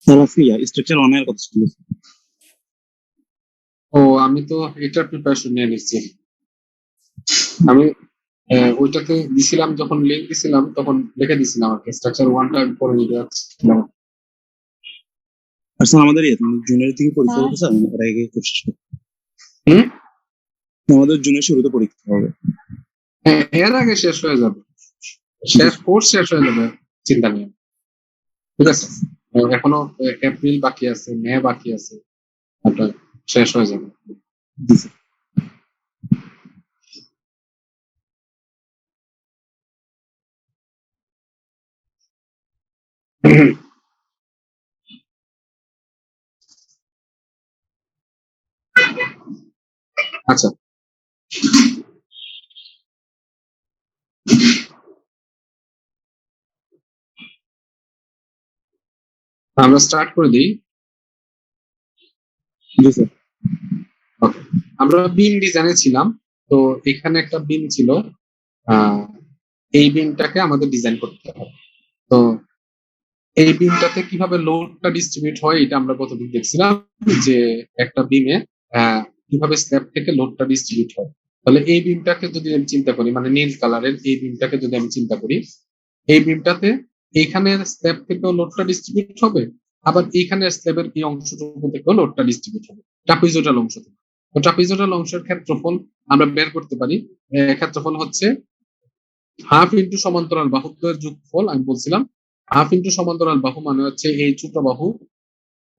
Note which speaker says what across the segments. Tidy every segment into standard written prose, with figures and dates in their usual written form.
Speaker 1: সারাফিয়া structure অনের কথা ছিল।
Speaker 2: ও আমি তো এটার প্রিপারেশন নিয়ে নিচ্ছি। আমি ওইটাতে দিছিলাম, যখন লিঙ্ক দিছিলাম তখন লিখে দিছিলাম আর কি, স্ট্রাকচার ওয়ানটা আমি পরে নিতে যাচ্ছিলাম।
Speaker 1: আসলে আমাদের মানে জুনের দিকে পরীক্ষা হতে স্যার, এর আগে কোর্স
Speaker 2: হুম।
Speaker 1: আমাদের জুনের শুরুতে পরীক্ষা হবে।
Speaker 2: হ্যাঁ, এর আগে শেষ হয়ে যাবে, কোর্স শেষ হয়ে যাবে, চিন্তা নেই। ঠিক আছে, এখনো এপ্রিল বাকি আছে, মে বাকি আছে, আপনার শেষ হয়ে যাবে।
Speaker 1: জি স্যার।
Speaker 2: আচ্ছা, আমরা স্টার্ট করে দিই।
Speaker 1: জি স্যার।
Speaker 2: Okay. আমরা বিম ডিজাইনে ছিলাম, তো এখানে একটা বিম ছিল, আহ, এই বিমটাকে আমাদের ডিজাইন করতে হবে। তো এই বিমটাতে কিভাবে লোডটা ডিস্ট্রিবিউট হয় এটা আমরা কতদিন দেখছিলাম, যে একটা বিমে কিভাবে স্ল্যাব থেকে লোডটা ডিস্ট্রিবিউট হয়। তাহলে এই বিমটাকে যদি আমি চিন্তা করি, মানে নীল কালারের এই বিমটাকে যদি আমি চিন্তা করি, এই বিমটাতে এইখানে স্ল্যাব থেকেও লোডটা ডিস্ট্রিবিউট হবে, আবার এইখানে স্ল্যাবের এই অংশটুকু থেকেও লোডটা ডিস্ট্রিবিউট হবে ট্রাপিজয়েডাল অংশ থেকে। তো ট্রাপিজয়েডাল অংশের ক্ষেত্রফল আমরা বের করতে পারি। ক্ষেত্রফল হচ্ছে হাফ ইন্টু সমান্তরাল বাহুত্বের যোগফল। আমি বলছিলাম হাফ ইন্টু সমান্তরাল বাহু মানে হচ্ছে এই ছোট বাহু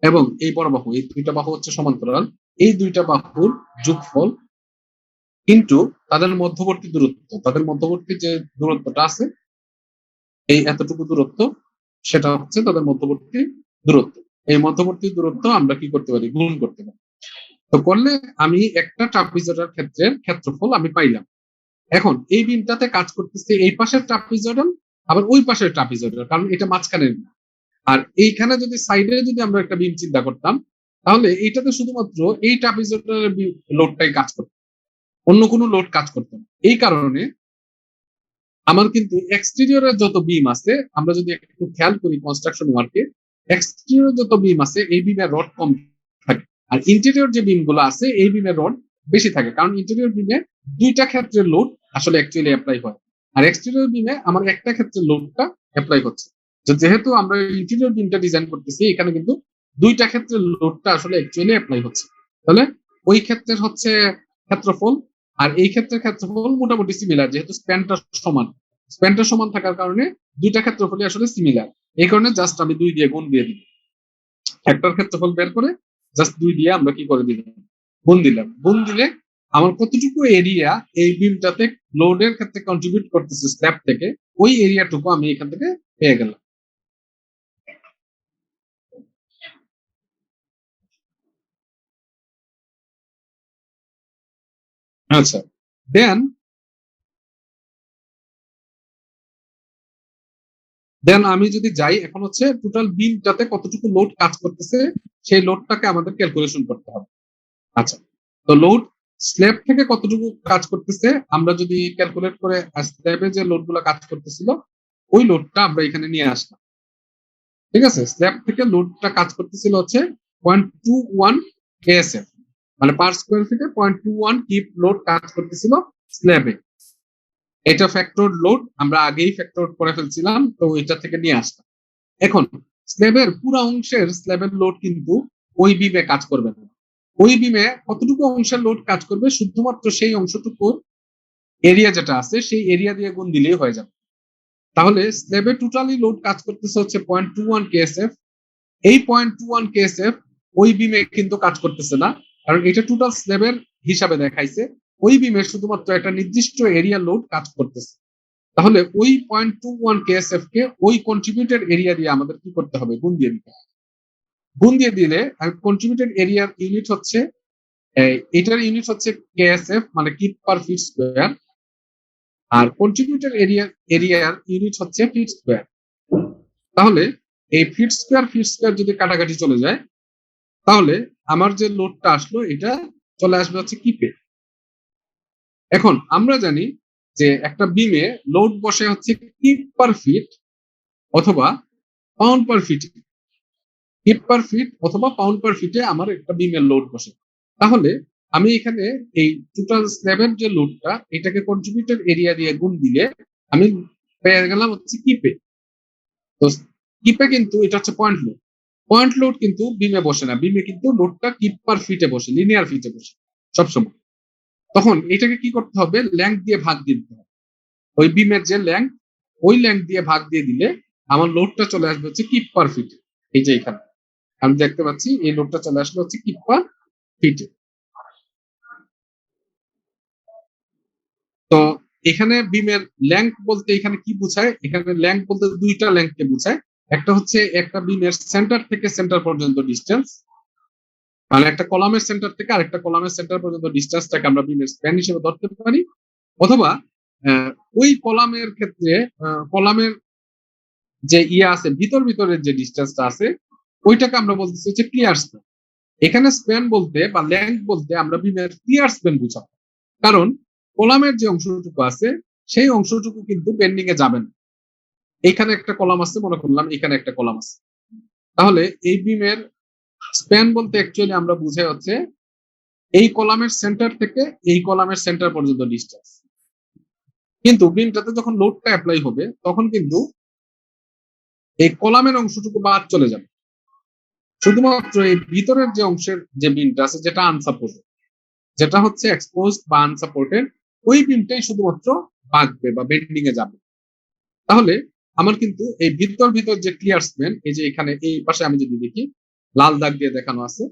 Speaker 2: এবং এই বড় বাহু, এই দুইটা বাহু হচ্ছে সমান্তরাল, এই দুইটা বাহুর যোগফল কিন্তু তাদের মধ্যবর্তী দূরত্ব, তাদের মধ্যবর্তী যে দূরত্বটা আছে এই এতটুকু দূরত্ব, সেটা হচ্ছে তাদের মধ্যবর্তী দূরত্ব। এই মধ্যবর্তী দূরত্ব আমরা কি করতে পারি, গুণ করতে পারি। তো করলে আমি একটা ট্রাপিজয়েডাল ক্ষেত্রের ক্ষেত্রফল আমি পাইলাম। এখন এই বিমটাতে কাজ করতেছে এই পাশের ট্রাপিজয়েডাল, আবার ওই পাশের ট্রাপিজয়েডাল, কারণ এটা মাঝখানের। আর এইখানে যদি সাইডে যদি আমরা একটা বিম চিন্তা করতাম, তাহলে এইটাতে শুধুমাত্র এই ট্রাপিজয়েডালের লোডটাই কাজ করতো, অন্য কোনো লোড কাজ করতো না। এই কারণে আমার কিন্তু এক্সটেরিয়রের যত বিম আছে, আমরা যদি একটু খেয়াল করি কনস্ট্রাকশন ওয়ার্কে, এক্সটেরিয়র যত বিম আছে এই বিমের রড কম থাকে, আর ইন্টেরিয়র যে বিম গুলো আছে এই বিমের রড বেশি থাকে, কারণ ইন্টেরিয়র বিমে দুইটা ক্ষেত্রের লোড আসলে অ্যাকচুয়ালি অ্যাপ্লাই হয়, আর এক্সটেরিয়র বিমে আমার একটা ক্ষেত্রের লোডটা অ্যাপ্লাই হচ্ছে। তো যেহেতু আমরা ইন্টেরিয়র বিমটা ডিজাইন করতেছি, এখানে কিন্তু দুইটা ক্ষেত্রের লোডটা আসলে অ্যাকচুয়ালি অ্যাপ্লাই হচ্ছে। তাহলে ওই ক্ষেত্রের হচ্ছে ক্ষেত্রফল আর এই ক্ষেত্রের ক্ষেত্রফল মোটামুটি সিমিলার, যেহেতু স্প্যানটা সমান। স্প্যানটা সমান থাকার কারণে দুইটা ক্ষেত্রফলই আসলে সিমিলার। এই কারণে জাস্ট আমি 2 দিয়ে গুণ দিয়ে দিই, একটার ক্ষেত্রফল বের করে জাস্ট 2 দিয়ে আমরা কি করে দিলাম, গুণ দিলাম। গুণ দিলে আমার কতটুকু এরিয়া এই বিমটাতে লোডের ক্ষেত্রে কন্ট্রিবিউট করতেছে স্ল্যাব থেকে, ওই এরিয়াটুকু আমি এখান থেকে পেয়ে গেলাম। আচ্ছা, দেন দেন আমি যদি যাই, এখন হচ্ছে টোটাল বিমটাতে কতটুকু লোড কাজ করতেছে সেই লোডটাকে আমাদের ক্যালকুলেশন করতে হবে। আচ্ছা, তো লোড স্ল্যাব থেকে কতটুকু কাজ করতেছে আমরা যদি ক্যালকুলেট করে, স্ল্যাবে যে লোড গুলো কাজ করতেছিল ওই লোডটা আমরা এখানে নিয়ে আসলাম। ঠিক আছে, স্ল্যাব থেকে লোডটা কাজ করতেছিল হচ্ছে 0.21 কেএসএফ, মানে পার স্কোয়ার ফিটে 0.21 কিপ লোড কাজ করতেছিল স্ল্যাবে। এটা ফ্যাক্টর লোড, আমরা আগেই ফ্যাক্টর করে ফেলছিলাম, তো এটা থেকে নিয়ে আসলাম। এখন স্ল্যাবের পুরো অংশের স্ল্যাবের লোড কিন্তু ওই বিমে কাজ করবে না। ওই বিমে কতটুকু অংশের লোড কাজ করবে, শুধুমাত্র সেই অংশটুকুর এরিয়া যেটা আছে সেই এরিয়া দিয়ে গুণ দিলেই হয়ে যাবে। তাহলে স্ল্যাবে টোটালি লোড কাজ করতেছে হচ্ছে 0.21 কেএসএফ। এই 0.21 কেএসএফ ওই বিমে কিন্তু কাজ করতেছে না, কারণ এটা টোটাল স্ল্যাবের হিসাবে দেখাইছে। ওই বিমে শুধুমাত্র একটা নির্দিষ্ট এরিয়া লোড কাজ করতেছে। তাহলে ওই 0.21 কেএসএফ কে ওই কন্ট্রিবিউটেড এরিয়া দিয়ে আমাদের কি করতে হবে, গুণ দিয়ে দিতে হবে। গুণ দিয়ে দিলে কন্ট্রিবিউটেড এরিয়ার ইউনিট হচ্ছে, এটার ইউনিট হচ্ছে কেএসএফ, মানে কিপ পার ফিট স্কোয়ার, আর কন্ট্রিবিউটেড এরিয়ার ইউনিট হচ্ছে ফিট স্কোয়ার। তাহলে এই ফিট স্কোয়ার যদি কাটাকাটি চলে যায়, তাহলে আমার যে লোডটা আসলো এটা চলে আসবে হচ্ছে কিপে। এখন আমরা জানি যে একটা বিমে লোড বসে হচ্ছে কিপ পার ফিট অথবা পাউন্ড পার ফিট। কিপ পার ফিট অথবা পাউন্ড পার ফিটে আমার একটা বিমের লোড বসে। তাহলে আমি এখানে এই টোটাল স্ল্যাবের যে লোডটা এটাকে কন্ট্রিবিউটেড এরিয়া দিয়ে গুণ দিলে আমি পেয়ে গেলাম হচ্ছে কিপে। তো কিপে কিন্তু এটা হচ্ছে পয়েন্ট লোড। পয়েন্ট লোড কিন্তু বিমে বসে না, বিমে কিন্তু লোডটা কিপ পার ফিটে বসে, লিনিয়ার ফিটে বসে সবসময়। তখন এটাকে কি করতে হবে, লেংথ দিয়ে ভাগ দিয়ে দিতে হবে। ওই বিমের যে লেংথ, ওই লেংথ দিয়ে ভাগ দিয়ে দিলে আমার লোডটা চলে আসবে হচ্ছে কিপ পার ফিটে। এই যে এখানে আমি দেখতে পাচ্ছি এই লোডটা চলে আসলো হচ্ছে কিপ পার ফিটে। তো এখানে বিমের লেংথ বলতে এখানে কি বোঝায়, এখানে লেংথ বলতে দুইটা লেংথকে বোঝায়। একটা হচ্ছে একটা বিমের সেন্টার থেকে সেন্টার পর্যন্ত ডিস্টেন্স, মানে একটা কলামের সেন্টার থেকে আরেকটা কলামের সেন্টার পর্যন্ত ডিস্টেন্সটাকে আমরা বিমের স্প্যান হিসেবে ধরতে পারি। অথবা ওই কলামের ক্ষেত্রে কলামের যে আছে ভিতরের যে ডিস্টেন্সটা আছে ওইটাকে আমরা বলতেছি হচ্ছে ক্লিয়ার স্প্যান। এখানে স্প্যান বলতে বা লেংথ বলতে আমরা বিমের ক্লিয়ার স্প্যান বুঝাবো, কারণ কলামের যে অংশটুকু আছে সেই অংশটুকু কিন্তু বেন্ডিং এ যাবে না। এখানে একটা কলাম আছে, মনে করলাম এখানে একটা কলাম আছে, তাহলে এই বিমের স্প্যান বলতে অ্যাকচুয়ালি আমরা বুঝাই হচ্ছে এই কলামের সেন্টার থেকে এই কলামের সেন্টার পর্যন্ত ডিস্টেন্স। কিন্তু বিমটাতে যখন লোডটা অ্যাপ্লাই হবে তখন কিন্তু এই কলামের অংশটুকু বাদ চলে যাবে, শুধুমাত্র এই ভিতরের যে অংশের যে বিমটা আছে যেটা আনসাপোর্টেড, যেটা হচ্ছে এক্সপোজড বা আনসাপোর্টেড, ওই বিমটাই শুধুমাত্র বাঁকবে বা বেন্ডিং এ যাবে। তাহলে আমার কিন্তু এই ভিতর যে ক্লিয়ার স্প্যান, এই যে এখানে এই পাশে আমি যদি দেখি লাল দাগ দিয়ে দেখানো আছে,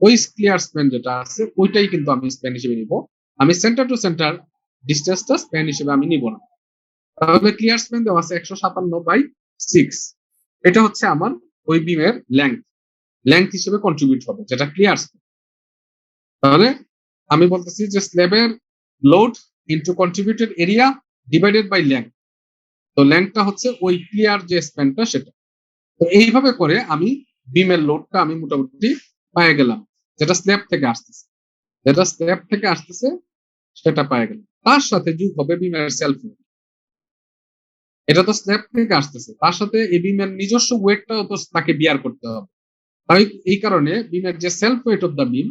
Speaker 2: ওই ক্লিয়ার স্প্যান যেটা আছে ওইটাই কিন্তু আমি স্প্যান হিসেবে নিব। আমি সেন্টার টু সেন্টার ডিস্টেন্সটা স্প্যান হিসেবে আমি নিব না। তাহলে ক্লিয়ার স্প্যান দেওয়া আছে 157/6, এটা হচ্ছে আমার ওই বিমের লেংথ হিসেবে কন্ট্রিবিউট হবে, যেটা ক্লিয়ার স্প্যান। তাহলে আমি বলতেছি যে স্ল্যাবের load into contributed area divided by length. তো লেংথটা হচ্ছে ওই ক্লিয়ার যে স্প্যানটা সেটা। তো এইভাবে করে আমি বিমের লোডটা আমি মোটামুটি পেয়ে গেলাম, যেটা স্ল্যাব থেকে আসতেছে, সেটা পেয়ে গেলাম। তার সাথে যোগ হবে বিমের সেলফ ওয়েট, এটা তো স্ল্যাব থেকে আসতেছে, তার সাথে এই বিমের নিজস্ব ওয়েটটাও তো তাকে বিয়ার করতে হবে। তাই এই কারণে বিমের যে সেলফ ওয়েট অফ দ্য বিম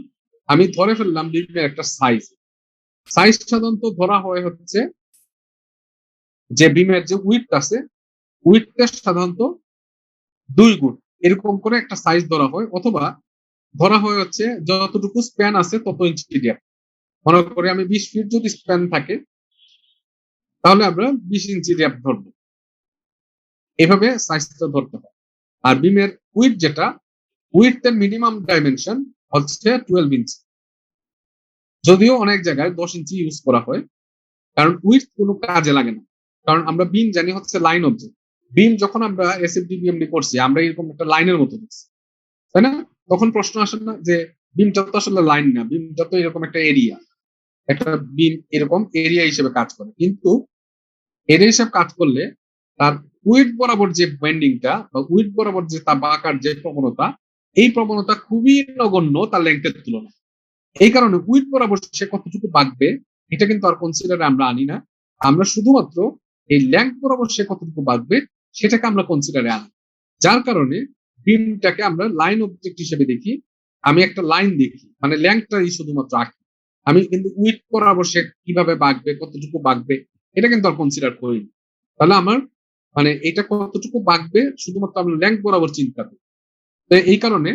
Speaker 2: আমি ধরে ফেললাম বিমের একটা সাইজ সাধারণত ধরা হয় হচ্ছে যে বিমের যে উইডথ আছে উইডথের সাধারণত 2 গুণ এরকম করে একটা সাইজ ধরা হয়, অথবা ধরা হয় হচ্ছে যতটুকু স্প্যান আছে তত ইঞ্চি ডেপথ। মনে করি আমি 20 ফিট যদি স্প্যান থাকে তাহলে আমরা 20 ইঞ্চি ডেপথ ধরবো, এভাবে সাইজটা ধরতে হয়। আর বিমের যেটা উইডথের মিনিমাম ডাইমেনশন হচ্ছে 12 ইঞ্চি, যদিও অনেক জায়গায় 10 ইঞ্চি ইউজ করা হয়, কারণ উইডথ কোনো কাজে লাগে না। কারণ আমরা বিম জানি হচ্ছে লাইন অবজেক্ট, বিম যখন আমরা এসএফডি বিএমডি করছি আমরা এরকম একটা লাইনের মতো দেখছি, তাই না? তখন প্রশ্ন আসে না যে বিমটা তো আসলে লাইন না, বিমটা তো এরকম একটা এরিয়া, একটা বিম এরকম এরিয়া হিসেবে কাজ করে, কিন্তু এরিয়া হিসেবে কাজ করলে তার উইড বরাবর যে বেন্ডিংটা বা উইড বরাবর যে তার বাঁকার যে প্রবণতা, এই প্রবণতা খুবই নগণ্য তার লেংথের তুলনায়। এই কারণে উইড বরাবর সে কতটুকু বাঁকবে এটা কিন্তু আর কনসিডারে আমরা আনি না, আমরা শুধুমাত্র এই লেংথ বরাবর সে কতটুকু বাঁকবে সেটাকে আমরা কনসিডারে আনি। যার কারণে বিমটাকে আমরা লাইন অবজেক্ট হিসেবে দেখি, আমি একটা লাইন দেখি মানে লেংথটাই শুধুমাত্র আঁকি, আমি কিন্তু উইড বরাবর সে কিভাবে বাঁকবে কতটুকু বাঁকবে এটা কিন্তু আর কনসিডার করি। তাহলে আমার মানে এটা কতটুকু বাঁকবে শুধুমাত্র আমরা লেংথ বরাবর চিন্তা করি। তো এই কারণে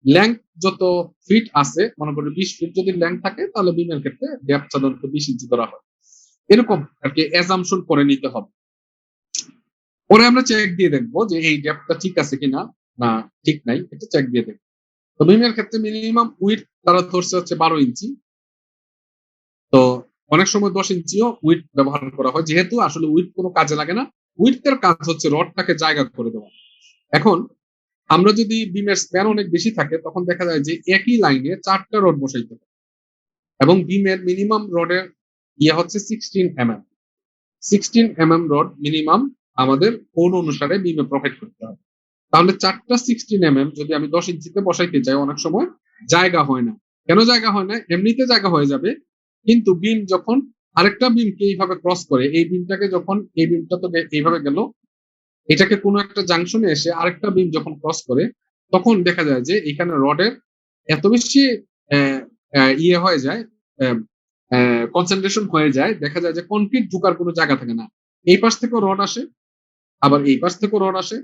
Speaker 2: লেংথ যত ফিট আছে, মনে করি 20 ফিট যদি লেংথ থাকে তাহলে বিমের ক্ষেত্রে ডেপথ সাধারণত 20 ইঞ্চি ধরা হয়, এরকম আর কি অ্যাজাম্পশন করে নিতে হবে। পরে আমরা চেক দিয়ে দেখবো যে এই ডেপথটা ঠিক আছে কিনা, না ঠিক নাই, এটা চেক দিয়ে দেখবো। তো বিমের ক্ষেত্রে মিনিমাম উইড তারা ধরছে হচ্ছে 12 ইঞ্চি, তো অনেক সময় 10 ইঞ্চিও উইড ব্যবহার করা হয়, যেহেতু আসলে উইড কোনো কাজে লাগে না, উইডের কাজ হচ্ছে রডটাকে জায়গা করে দেওয়া। এখন আমরা যদি বিমের স্প্যান অনেক বেশি থাকে তখন দেখা যায় যে একই লাইনে 4টা রড বসাইতে হবে, এবং বিমের মিনিমাম রডের হচ্ছে 16 mm রড মিনিমাম আমাদের কোণ অনুসারে বিমে প্রোভাইড করতে হবে। তাহলে 4টা 16 mm যদি আমি 10 ইঞ্চিতে বসাইতে চাই অনেক সময় জায়গা হয় না। কেন জায়গা হয় না? এমনিতে জায়গা হয়ে যাবে, কিন্তু বিম যখন আরেকটা বিমকে এইভাবে ক্রস করে, এই বিমটাকে যখন এই বিমটা তো এইভাবে গেল, এটাকে কোনো একটা জাংশনে এসে আরেকটা বিম যখন ক্রস করে তখন দেখা যায় যে এখানে রডের এত বেশি ইয়ে হয়ে যায়, কনসেন্ট্রেশন হয়ে যায়, দেখা যায় যে কনক্রিট ঢুকার কোনো জায়গা থাকে না। এই পাশ থেকেও রড আসে, আবার এই পাশ থেকেও রড আসে।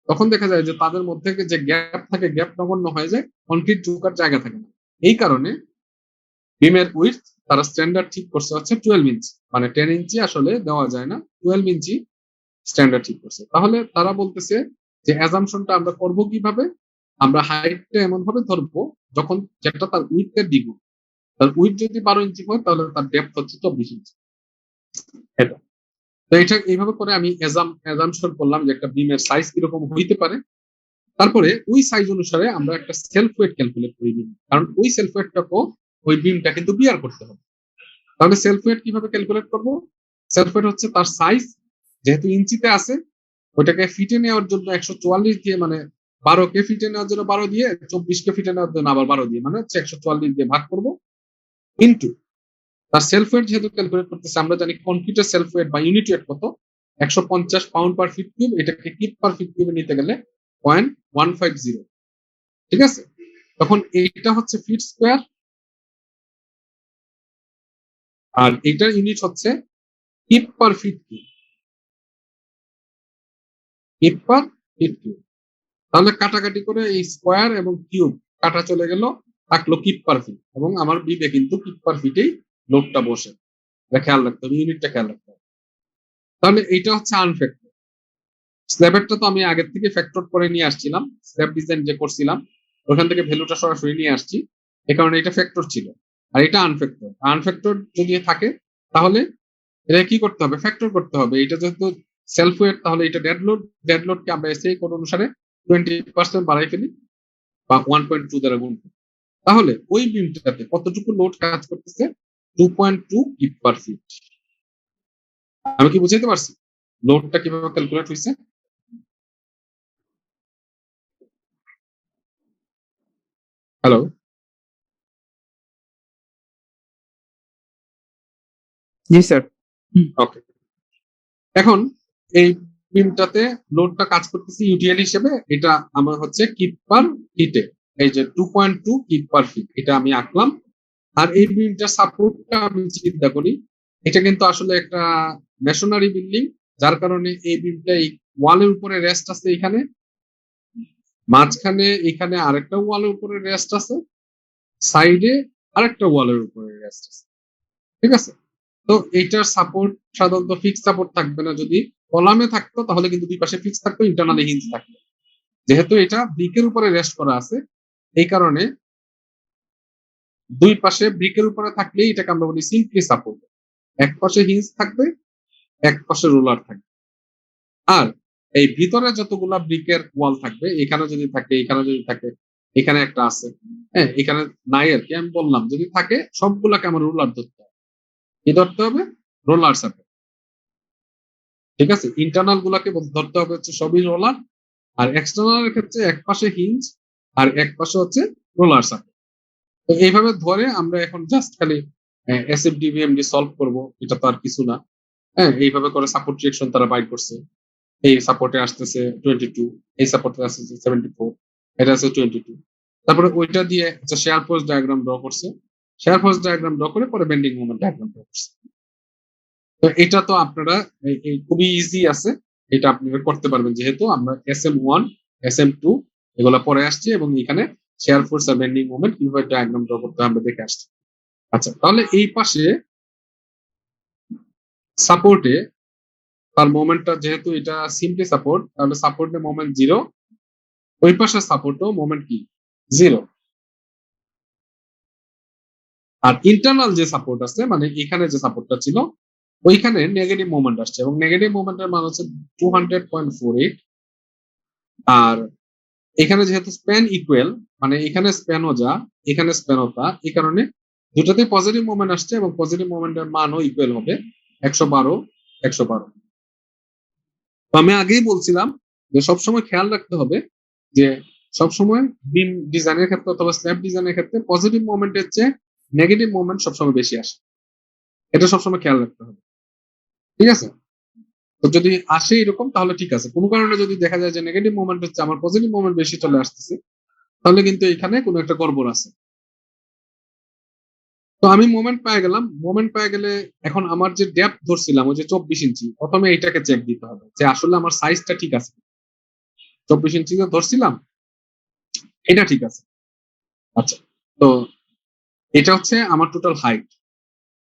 Speaker 2: তখন দেখা যায় যে তাদের মধ্যে যে গ্যাপ থাকে, গ্যাপ নগণ্য হয়ে যায়, কনক্রিট ঢুকার জায়গা থাকে না। এই কারণে বিমের উইথ তারা স্ট্যান্ডার্ড ঠিক করছে হচ্ছে 12 ইঞ্চি, মানে 10 ইঞ্চি আসলে দেওয়া যায় না, 12 ইঞ্চি স্ট্যান্ডার্ড ঠিক করছে। তাহলে তারা বলতেছে যে অ্যাজাম্পশনটা আমরা করব কিভাবে, আমরা হাইটটা এমন ভাবে ধরবো যখন যেটা তার উইথের দ্বিগুণ। তার উইথ যদি 12 ইঞ্চি হয় তাহলে তার ডেপথ হচ্ছে 24 ইঞ্চি। এটা তো এটা এইভাবে করে আমি অ্যাজাম্পশন করলাম যে একটা বিমের সাইজ কিরকম হইতে পারে। তারপরে ওই সাইজ অনুসারে আমরা একটা সেলফ ওয়েট ক্যালকুলেট করি বিম, কারণ ওই সেলফ ওয়েটটাকেও ওই বিমটা কিন্তু বিয়ার করতে হবে। তাহলে সেলফ ওয়েট কিভাবে ক্যালকুলেট করব? সেলফ ওয়েট হচ্ছে তার সাইজ, যেহেতু ইঞ্চিতে আছে ওইটাকে ফিটে নেওয়ার জন্য 144 দিয়ে, মানে 12কে ফিটে নেওয়ার জন্য 12 দিয়ে, 24কে ফিটে নেওয়ার জন্য আবার 12 দিয়ে, মানে হচ্ছে 144 দিয়ে ভাগ করব ইনটু তার সেলফ ওয়েট। যেহেতু ক্যালকুলেট করতেছে, আমরা জানি কনক্রিটের সেলফ ওয়েট বা ইউনিট ওয়েট কত, 150 পাউন্ড পার ফিট কিউব। এটাকে কিপ পার ফিট কিউবে নিতে গেলে 0.150, ঠিক আছে? তখন এইটা হচ্ছে ফিট স্কোয়ার, আর এইটার ইউনিট হচ্ছে কিপ পার ফিট কিউব, কিপ পার ফিট কিউব। তাহলে কাটাকাটি করে এই স্কোয়ার এবং কিউব কাটা চলে গেল, থাকলো কিপ পার ফিট, এবং আমার বিবে কিন্তু কিপ পার ফিটেই লোডটা বসে। এটা খেয়াল রাখতে হবে, ইউনিটটা খেয়াল রাখতে হবে। তাহলে এইটা হচ্ছে আনফ্যাক্টর। স্ল্যাবেরটা তো আমি আগের থেকে ফ্যাক্টর করে নিয়ে আসছিলাম, স্ল্যাব ডিজাইন যে করছিলাম ওখান থেকে ভ্যালুটা সরাসরি নিয়ে আসছি, এ কারণে এটা ফ্যাক্টর ছিল। আর এটা আনফ্যাক্টর। আনফ্যাক্টর যদি থাকে তাহলে এটা কি করতে হবে? ফ্যাক্টর করতে হবে। এটা যেহেতু সেলফ ওয়েট, তাহলে এটা ডেড লোডকে আমরা এসএই কোড অনুসারে 20% বাড়াই ফেলি বা 1.2 দ্বারা গুণ করি। তাহলে ওই বিমটাতে কতটুকু লোড কাজ করতেছে? 2.2 কিপ পার ফিট। আমি কি বুঝাইতে পারছি লোডটা কিভাবে ক্যালকুলেট হয়েছে? হ্যালো,
Speaker 3: জি স্যার।
Speaker 2: ওকে। এখন এই বিমটাতে লোডটা কাজ করতেছে ইউটিএল হিসেবে, এটা আমার হচ্ছে কিপ পার ফিটে, এই যে 2.2 কিপ পার ফিট, এটা আমি আঁকলাম। আর এই বিমটার সাপোর্টটা আমি চিন্তা করি, এটা কিন্তু আসলে একটা মেশনারি বিল্ডিং, যার কারণে এই বিমটা এই ওয়ালের উপরে রেস্ট আছে, এখানে মাঝখানে এখানে আরেকটা ওয়ালের উপরে রেস্ট আছে, সাইডে আরেকটা ওয়ালের উপরে রেস্ট আছে, ঠিক আছে? তো এইটার সাপোর্ট সাধারণত ফিক্স সাপোর্ট থাকবে না। যদি কলামে থাকতো তাহলে কিন্তু দুই পাশে ফিক্স থাকতো, ইন্টারনালি হিঞ্জ থাকতো। যেহেতু এটা ব্রিকের উপরে রেস্ট করা আছে, এই কারণে দুই পাশে ব্রিকের উপরে থাকলেই এটাকে আমরা বলি সিম্পলি সাপোর্ট। এক পাশে হিঞ্জ থাকবে, এক পাশে রোলার থাকবে। আর এই ভিতরে যতগুলা ব্রিকের ওয়াল থাকবে, এখানে যদি থাকে, এখানে যদি থাকে, এখানে একটা আছে, হ্যাঁ, এখানে নাই আর কি, আমি বললাম যদি থাকে সবগুলাকে আমার রোলার ধরতে হবে। কি ধরতে হবে? রোলার সাপোর্ট, ঠিক আছে? ইন্টারনাল গুলাকে ধরতে হবে হচ্ছে সবই রোলার, আর এক্সটার্নাল এর ক্ষেত্রে এক পাশে হিঞ্জ আর এক পাশে হচ্ছে রোলার সাপোর্ট। তো এইভাবে ধরে আমরা এখন জাস্ট খালি এসএফডি ভিএমডি সলভ করব, এটা তো আর কিছু না। হ্যাঁ, এইভাবে করে সাপোর্ট রিঅ্যাকশন তারা বাইর করছে। এই সাপোর্টে আসতেছে 22, এই সাপোর্টে আসতেছে 74, এটা আছে 22। তারপরে ওইটা দিয়ে হচ্ছে শেয়ার ফোর্স ডায়াগ্রাম ড্র করছে, শেয়ার ফোর্স ডায়াগ্রাম ড্র করে পরে বেন্ডিং মোমেন্ট ডায়াগ্রাম ড্র করছে। তো এটা তো আপনারা খুবই ইজি আছে, এটা আপনারা করতে পারবেন, যেহেতু আমরা SM1 SM2 এগুলা পরে আসছি, এবং এখানে শেয়ার ফোর্স আর বেন্ডিং মোমেন্ট কিভাবে ডায়াগ্রাম ড্র করতে আমরা দেখে আসছি। আচ্ছা, তাহলে এই পাশে সাপোর্টে তার মোমেন্টটা, যেহেতু এটা সিম্পলি সাপোর্ট, তাহলে সাপোর্টে মোমেন্ট 0, ওই পাশে সাপোর্টও মোমেন্ট কি 0। আর ইন্টারনাল যে সাপোর্ট আছে, মানে এখানে যে সাপোর্টটা ছিল, ওইখানে নেগেটিভ মোমেন্ট আসছে, এবং নেগেটিভ মোমেন্টের মান হচ্ছে 200.48। আর এখানে যেহেতু স্প্যান ইকুয়াল, মানে এখানে স্প্যানও যা এখানে স্প্যানও তা, এই কারণে দুটাতেই পজিটিভ মোমেন্ট আসছে, এবং পজিটিভ মোমেন্টের মানও ইকুয়াল হবে 112 112। তো আমি আগেই বলছিলাম যে সবসময় খেয়াল রাখতে হবে যে সবসময় বিম ডিজাইনের ক্ষেত্রে অথবা স্ল্যাব ডিজাইনের ক্ষেত্রে পজিটিভ মোমেন্টের চেয়ে নেগেটিভ মোমেন্ট সবসময় বেশি আসে, এটা সবসময় খেয়াল রাখতে হবে, ঠিক আছে? তো যদি আসে এরকম তাহলে ঠিক আছে, কোনো কারণে যদি দেখা যায় যে নেগেটিভ মোমেন্ট হচ্ছে আমার পজিটিভ মোমেন্ট বেশি চলে আসতেছে, তাহলে কিন্তু এখানে কোনো একটা গড়বড় আছে। তো আমি মোমেন্ট পেয়ে গেলাম, মোমেন্ট পেয়ে গেলে এখন আমার যে ডেপথ ধরছিলাম ওই যে 24 ইঞ্চি, প্রথমে এইটাকে চেক দিতে হবে যে আসলে আমার সাইজটা ঠিক আছে। 24 ইঞ্চি যে ধরছিলাম এটা ঠিক আছে। আচ্ছা, তো এটা হচ্ছে আমার টোটাল হাইট।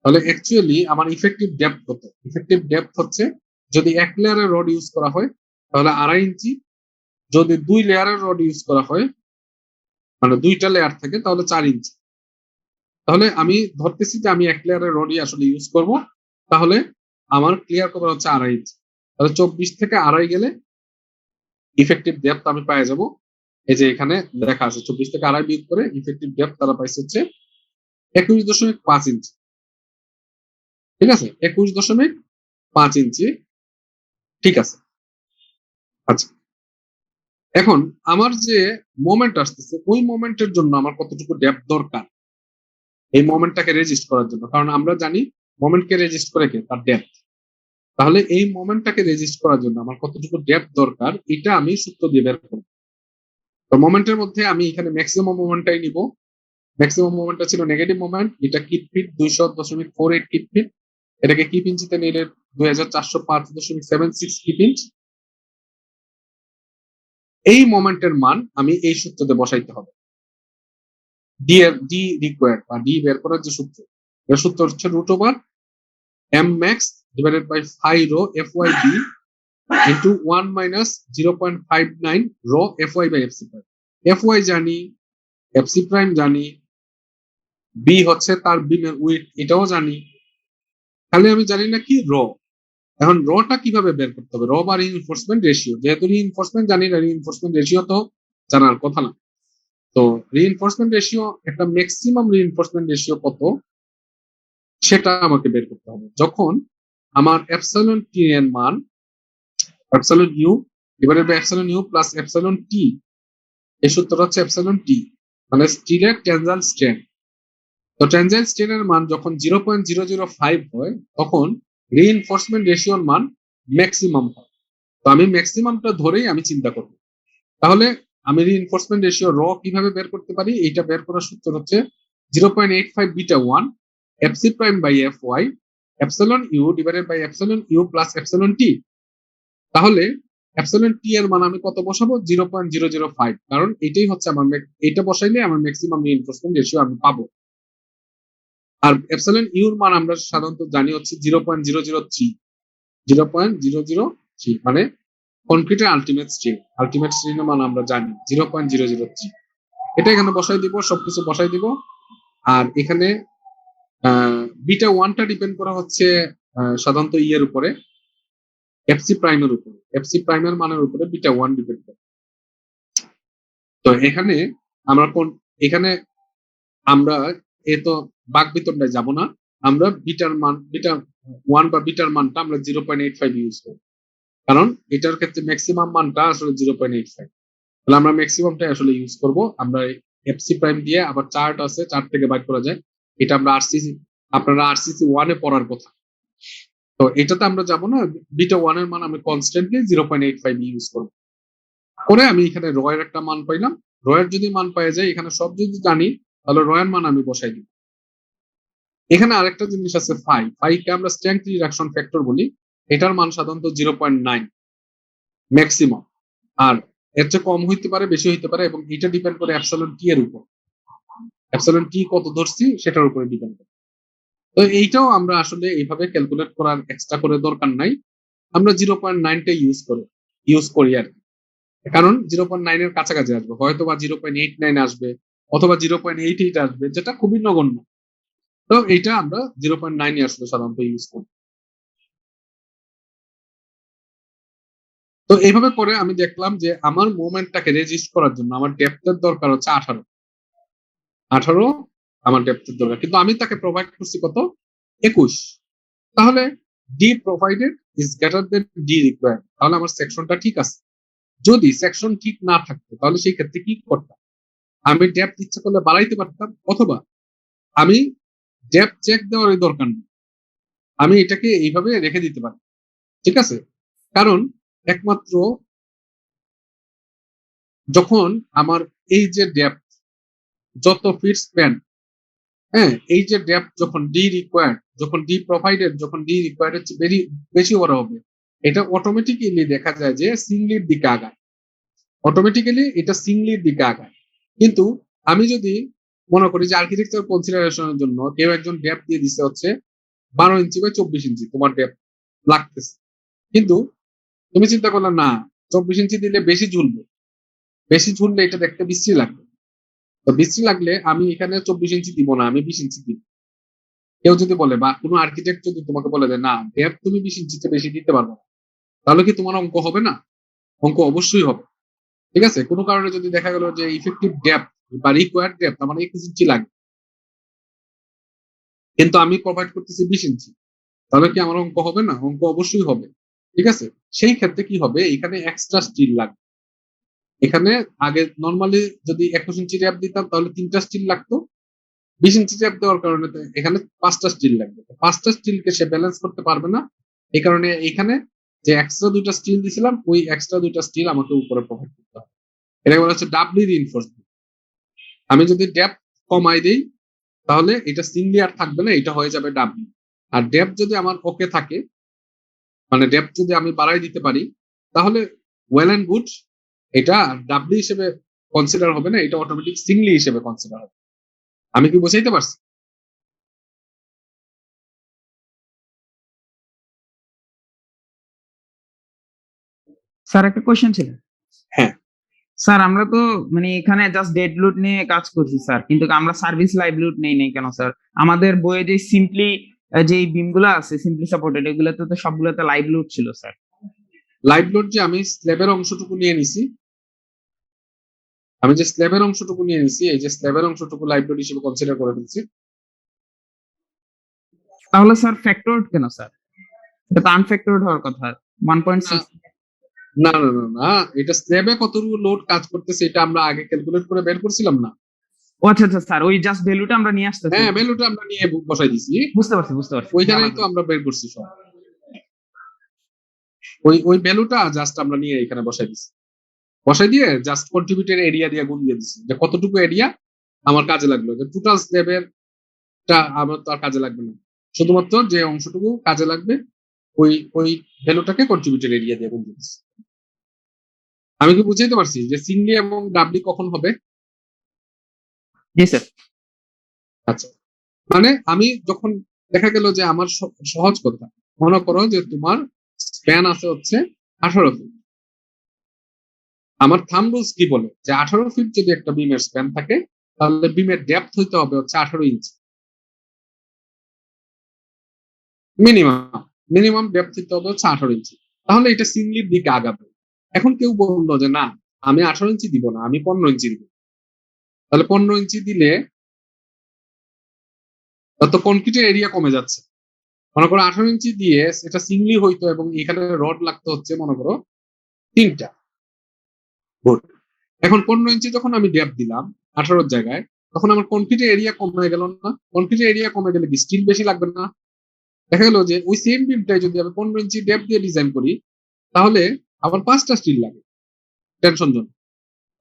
Speaker 2: তাহলে অ্যাকচুয়ালি আমার ইফেক্টিভ ডেপথ কত? ইফেক্টিভ ডেপথ হচ্ছে, যদি 1 লেয়ারের রড ইউজ করা হয় তাহলে 2.5 ইঞ্চি, যদি 2 লেয়ারের রড ইউজ করা হয় মানে 2টা লেয়ার থাকে তাহলে 4 ইঞ্চি। তাহলে আমি ধরতেছি যে আমি 1 লেয়ারের রডই আসলে ইউজ করব, তাহলে আমার ক্লিয়ার কভার হচ্ছে 2.5 ইঞ্চি। তাহলে 24 থেকে 2.5 গেলে ইফেক্টিভ ডেপথ আমি পেয়ে যাব। এই যে এখানে লেখা আছে 24 থেকে 2.5 বিয়োগ করে ইফেক্টিভ ডেপথ তারা পাইছে হচ্ছে 21.5 ইঞ্চি। ঠিক আছে, 21.5 ইঞ্চি ঠিক আছে। আচ্ছা, এখন আমার যে মোমেন্ট আসতেছে ওই মোমেন্টের জন্য আমার কতটুকু ডেপথ দরকার এই মোমেন্টটাকে রেজিস্ট করার জন্য, কারণ আমরা জানি মোমেন্টকে রেজিস্ট করে কে, তার ডেপথ। তাহলে এই মোমেন্টটাকে রেজিস্ট করার জন্য আমার কতটুকু ডেপথ দরকার এটা আমি সূত্র দিয়ে বের করব। তো মোমেন্টের মধ্যে আমি এখানে ম্যাক্সিমাম মোমেন্টটাই নিব। ম্যাক্সিমাম মোমেন্টটা ছিল নেগেটিভ মোমেন্ট, এটা কিপ ফিট 200.48 কিপ ফিট, এটাকে কিপ ইঞ্চিতে নিলে 2405.76 কিপ ইঞ্চ। এই মোমেন্টের মান আমি এই সূত্রতে বসাইতে হবে। ডি এর ডি রিকোয়ার্ড বা ডি বের করার যে সূত্র, এর সূত্র হচ্ছে √m max divided by phi rho fyb into 1 minus 0.59 rho fy by fc prime। fy জানি, fc prime জানি, b হচ্ছে তার বিমের উইডথ এটাও জানি, খালি আমি জানি না কি রো। এখন রটা কিভাবে বের করতে হবে? র বা রিইনফোর্সমেন্ট রেশিও, যেহেতু রিইনফোর্সমেন্ট জানি না, রিইনফোর্সমেন্ট রেশিও তো জানার কথা না। তো রিইনফোর্সমেন্ট রেশিও, একটা ম্যাক্সিমাম রিইনফোর্সমেন্ট রেশিও কত সেটা আমাকে বের করতে হবে। যখন আমার এপসাইলন টি এর মান epsilon U divided by epsilon U plus epsilon T, এই সূত্রটা হচ্ছে এপসাইলন টি মানে স্টিলের টেনজাইল স্ট্রেন। তো টেনজাইল স্ট্রেনের মান যখন 0.005 হয় তখন রিইনফোর্সমেন্ট রেশিওর মান ম্যাক্সিমাম হয়। তো আমি ম্যাক্সিমামটা ধরেই আমি চিন্তা করব। তাহলে আমি রিইনফোর্সমেন্ট রেশিও র কিভাবে বের করতে পারি? এইটা বের করার সূত্র হচ্ছে 0.85 beta 1 FC prime by F Y epsilon U divided by epsilon U plus epsilon T. তাহলে এপসাইলন টি এর মান আমি কত বসাবো? 0.005, কারণ এটাই হচ্ছে আমার এটা বসাইলে আমার ম্যাক্সিমাম রিইনফোর্সমেন্ট রেশিও আমি পাবো। আর এপসাইলন ইউর মান আমরা সাধারণত জানি হচ্ছে 0.003, 0.003 মানে কনক্রিটের আলটিমেট স্ট্রেন, আলটিমেট স্ট্রেনের মান আমরা জানি 0.003। এটা এখানে বসাই দিব, সবকিছু বসাই দিব। আর এখানে বিটা ওয়ানটা ডিপেন্ড করা হচ্ছে সাধারণত ইয়ের উপরে, এফসি প্রাইমের উপরে, এফসি প্রাইমের মানের উপরে বিটা ওয়ান ডিপেন্ড করে। তো এখানে আমরা এখানে আমরা তো বাক বিতরণটায় যাব না, আমরা বিটার মান, বিটা ওয়ান বা বিটার মানটা আমরা 0.85 ইউজ করব, কারণ এটার ক্ষেত্রে ম্যাক্সিমাম মানটা আসলে 0.85। তাহলে আমরা ম্যাক্সিমামটাই আসলে ইউজ করব। আমরা এফসি প্রাইম দিয়ে আবার চার্ট আছে, চার্ট থেকে বাইর করা যায়। এটা আমরা আরসিসি, আপনারা আরসিসি 1 এ পড়ার কথা। তো এটাতে আমরা যাব না, বিটা 1 এর মান আমি কনস্ট্যান্টলি 0.85 ইউজ করব। পরে আমি এখানে র এর একটা মান পাইলাম, র এর যদি মান পাওয়া যায়, এখানে সব যদি জানি তাহলে র এর মান আমি বসাই দিব। এখানে আরেকটা জিনিস আছে ফাই, ফাইকে আমরা স্ট্রেংথ রিডাকশন ফ্যাক্টর বলি। এটার মান সাধারণত 0.9 ম্যাক্সিমাম, আর এর চেয়ে কম হইতে পারে, বেশি হইতে পারে, এবং এটা ডিপেন্ড করে এপসাইলন টি এর উপর। এপসাইলন টি কত ধরছি সেটার উপরে ডিপেন্ড করে। তো এইটাও আমরা আসলে এইভাবে ক্যালকুলেট করার এক্সট্রা করে দরকার নাই, আমরা 0.9টা ইউজ করি আর কি। কারণ 0.9 এর কাছাকাছি আসবে, হয়তো বা 0.89 আসবে, অথবা 0.88 আসবে, যেটা খুবই নগণ্য। তো এইটা আমরা 0.9 আসলে সাধারণত ইউজ করি। তো এইভাবে করে আমি দেখলাম যে আমার মুভমেন্টটাকে রেজিস্ট করার জন্য আমার ডেপথের দরকার হচ্ছে 18 আমার ডেপথের দরকার, কিন্তু আমি তাকে প্রোভাইড করছি কত? 21। তাহলে D provided is greater than D required, তাহলে আমার সেকশনটা ঠিক আছে। যদি সেকশন ঠিক না থাকতো তাহলে সেই ক্ষেত্রে কি করতাম? আমি ডেপথ ইচ্ছা করলে বাড়াইতে পারতাম, অথবা আমি ডেপথ চেক দেওয়ার দরকার নেই, আমি এটাকে এইভাবে রেখে দিতে পারি। ঠিক আছে, কারণ একমাত্র যখন আমার এই যে ডেপথ যত ফিট স্প্যান, হ্যাঁ, এই যে ডেপথ যখন ডি রিকোয়ার্ড, যখন ডি প্রোভাইডেড, যখন ডি রিকোয়ার্ডের চেয়ে বেশি বড় হবে, এটা অটোমেটিক্যালি দেখা যায় যে সিঙ্গলির দিকে আগায়, অটোমেটিক্যালি এটা সিঙ্গলির দিকে আগায়। কিন্তু আমি যদি মনে করি যে আর্কিটেকচার কনসিডারেশনের জন্য কেউ একজন ডেপথ দিয়ে দিচ্ছে হচ্ছে 12 ইঞ্চি বা 24 ইঞ্চি তোমার ডেপথ লাগতেছে, কিন্তু তুমি চিন্তা করলে না 24 ইঞ্চি দিলে বেশি ঝুলবে, বেশি ঝুললে এটা দেখতে বিশ্রী লাগবে। তো বিশ্রী লাগলে আমি এখানে 24 ইঞ্চি দিব না, আমি 20 ইঞ্চি দিব। কেউ যদি বলে বা কোনো আর্কিটেক্ট যদি তোমাকে বলে যে না ডেপথ তুমি 20 ইঞ্চিতে বেশি দিতে পারবে না, তাহলে কি তোমার অঙ্ক হবে না? অঙ্ক অবশ্যই হবে। ঠিক আছে, কোনো কারণে যদি দেখা গেল যে ইফেক্টিভ ডেপথ বা রিকোয়ার্ড ডেপথ আমার 21 ইঞ্চি লাগে, কিন্তু আমি প্রোভাইড করতেছি 20 ইঞ্চি, তাহলে কি আমার অঙ্ক হবে না? অঙ্ক অবশ্যই হবে। ঠিক আছে, সেই ক্ষেত্রে কি হবে, এখানে এক্সট্রা স্টিল লাগবে। এখানে আগে নর্মালি যদি 21 ইঞ্চি ট্যাপ দিতাম তাহলে 3টা স্টিল লাগতো, 20 ইঞ্চি ট্যাপ দেওয়ার কারণে এখানে 5টা স্টিল লাগবে। 5টা স্টিলকে সে ব্যালেন্স করতে পারবে না, এই কারণে এখানে যে এক্সট্রা 2টা স্টিল দিছিলাম ওই এক্সট্রা 2টা স্টিল আমাকে উপরে প্রোভাইড করতে হবে। এটা বলা হচ্ছে ডাবলি রিইনফোর্সমেন্ট। আমি যদি ডেপথ কমাই দিই তাহলে এটা সিঙ্গলি আর থাকবে না, এটা হয়ে যাবে ডাবলি। আর ডেপথ যদি আমার ওকে থাকে, মানে ডেপথ যদি আমি বাড়াই দিতে পারি, তাহলে ওয়েল এন্ড গুড, এটা ডাবলি হিসেবে কনসিডার হবে না, এটা অটোমেটিক সিঙ্গলি হিসেবে কনসিডার হবে। আমি কি বুঝাইতে পারছি?
Speaker 3: স্যার একটা কোশ্চেন ছিল।
Speaker 2: হ্যাঁ।
Speaker 3: স্যার আমরা তো মানে এখানে জাস্ট ডেড লুট নিয়ে কাজ করছি স্যার, কিন্তু আমরা সার্ভিস লাইভ লুট নেই নাই কেন স্যার? আমাদের বইয়ে যে সিম্পলি যে বিম গুলো আছে সিম্পলি সাপোর্টেড, এগুলোতে তো সবগুলোতে লাইভ লুট ছিল স্যার।
Speaker 2: লাইভ লোড যে আমি স্ল্যাবের অংশটুকু নিয়ে নিছি, আমি যে স্ল্যাবের অংশটুকু নিয়ে নিছি, এই যে স্ল্যাবের অংশটুকু লাইভ লোড হিসেবে কনসিডার করে ফেলছি।
Speaker 3: তাহলে স্যার ফ্যাক্টরড কেন স্যার? এটা তো আনফ্যাক্টরড হওয়ার কথা। 1.6।
Speaker 2: না না না না, এটা স্ল্যাবে কতটুকু লোড কাজ করতেছে এটা আমরা আগে ক্যালকুলেট করে বের করছিলাম না?
Speaker 3: ও আচ্ছা আচ্ছা স্যার, ওই জাস্ট ভ্যালুটা আমরা নিয়ে আসতেছি।
Speaker 2: হ্যাঁ, ভ্যালুটা আমরা নিয়ে বসাই দিছি,
Speaker 3: বুঝতে পারছি বুঝতে পারছি।
Speaker 2: ওইখানেই তো আমরা বের করছি সব। ওই ভ্যালুটা জাস্ট আমরা নিয়ে এখানে বসাই দিছি, বসাই দিয়ে জাস্ট কন্ট্রিবিউটের এরিয়া দিয়ে গুণ দিয়ে দিছি যে কতটুকু এরিয়া আমার কাজে লাগলো। যে টোটাল স্ল্যাবেরটা আমার তো আর কাজে লাগবে না, শুধুমাত্র যে অংশটুকু কাজে লাগবে ওই ওই ভ্যালুটাকে কন্ট্রিবিউটের এরিয়া দিয়ে গুণ দিয়ে দিছি। আমি কি বুঝাইতে পারছি যে সিঙ্গলি এবং ডাবলি কখন হবে?
Speaker 3: জি স্যার।
Speaker 2: আচ্ছা, মানে আমি যখন দেখা গেল যে আমার সহজ কথা, মনে করো যে তোমার স্প্যান আছে হচ্ছে 18 ফিট। আমার থাম্ব রুলস কি বলে যে 18 ফিট যদি একটা বিমের স্প্যান থাকে তাহলে বিমের ডেপথ হইতে হবে হচ্ছে 18 ইঞ্চি, মিনিমাম মিনিমাম ডেপথ হইতে হবে হচ্ছে 18 ইঞ্চি। তাহলে এটা সিঙ্গলির দিকে আগাবে। এখন কেউ বললো যে না আমি 18 ইঞ্চি দিব না, আমি 15 ইঞ্চি দিব। তাহলে 15 ইঞ্চি দিলে তত কনক্রিটের এরিয়া কমে যাচ্ছে। মনে করো 18 ইঞ্চি দিয়ে এটা সিঙ্গলি হইতো এবং এখানে রড লাগতো হচ্ছে মনে করো 3টা। গুড। এখন 15 ইঞ্চি যখন আমি ডেপথ দিলাম 18-র জায়গায়, তখন আমার কনক্রিটের এরিয়া কমে গেল না? কনক্রিটের এরিয়া কমে গেলে কি স্টিল বেশি লাগবে না? দেখা গেল যে ওই সেম বিমটাই যদি আমি 15 ইঞ্চি ডেপথ দিয়ে ডিজাইন করি তাহলে আমার 5টা স্টিল লাগে টেনশন জন্য।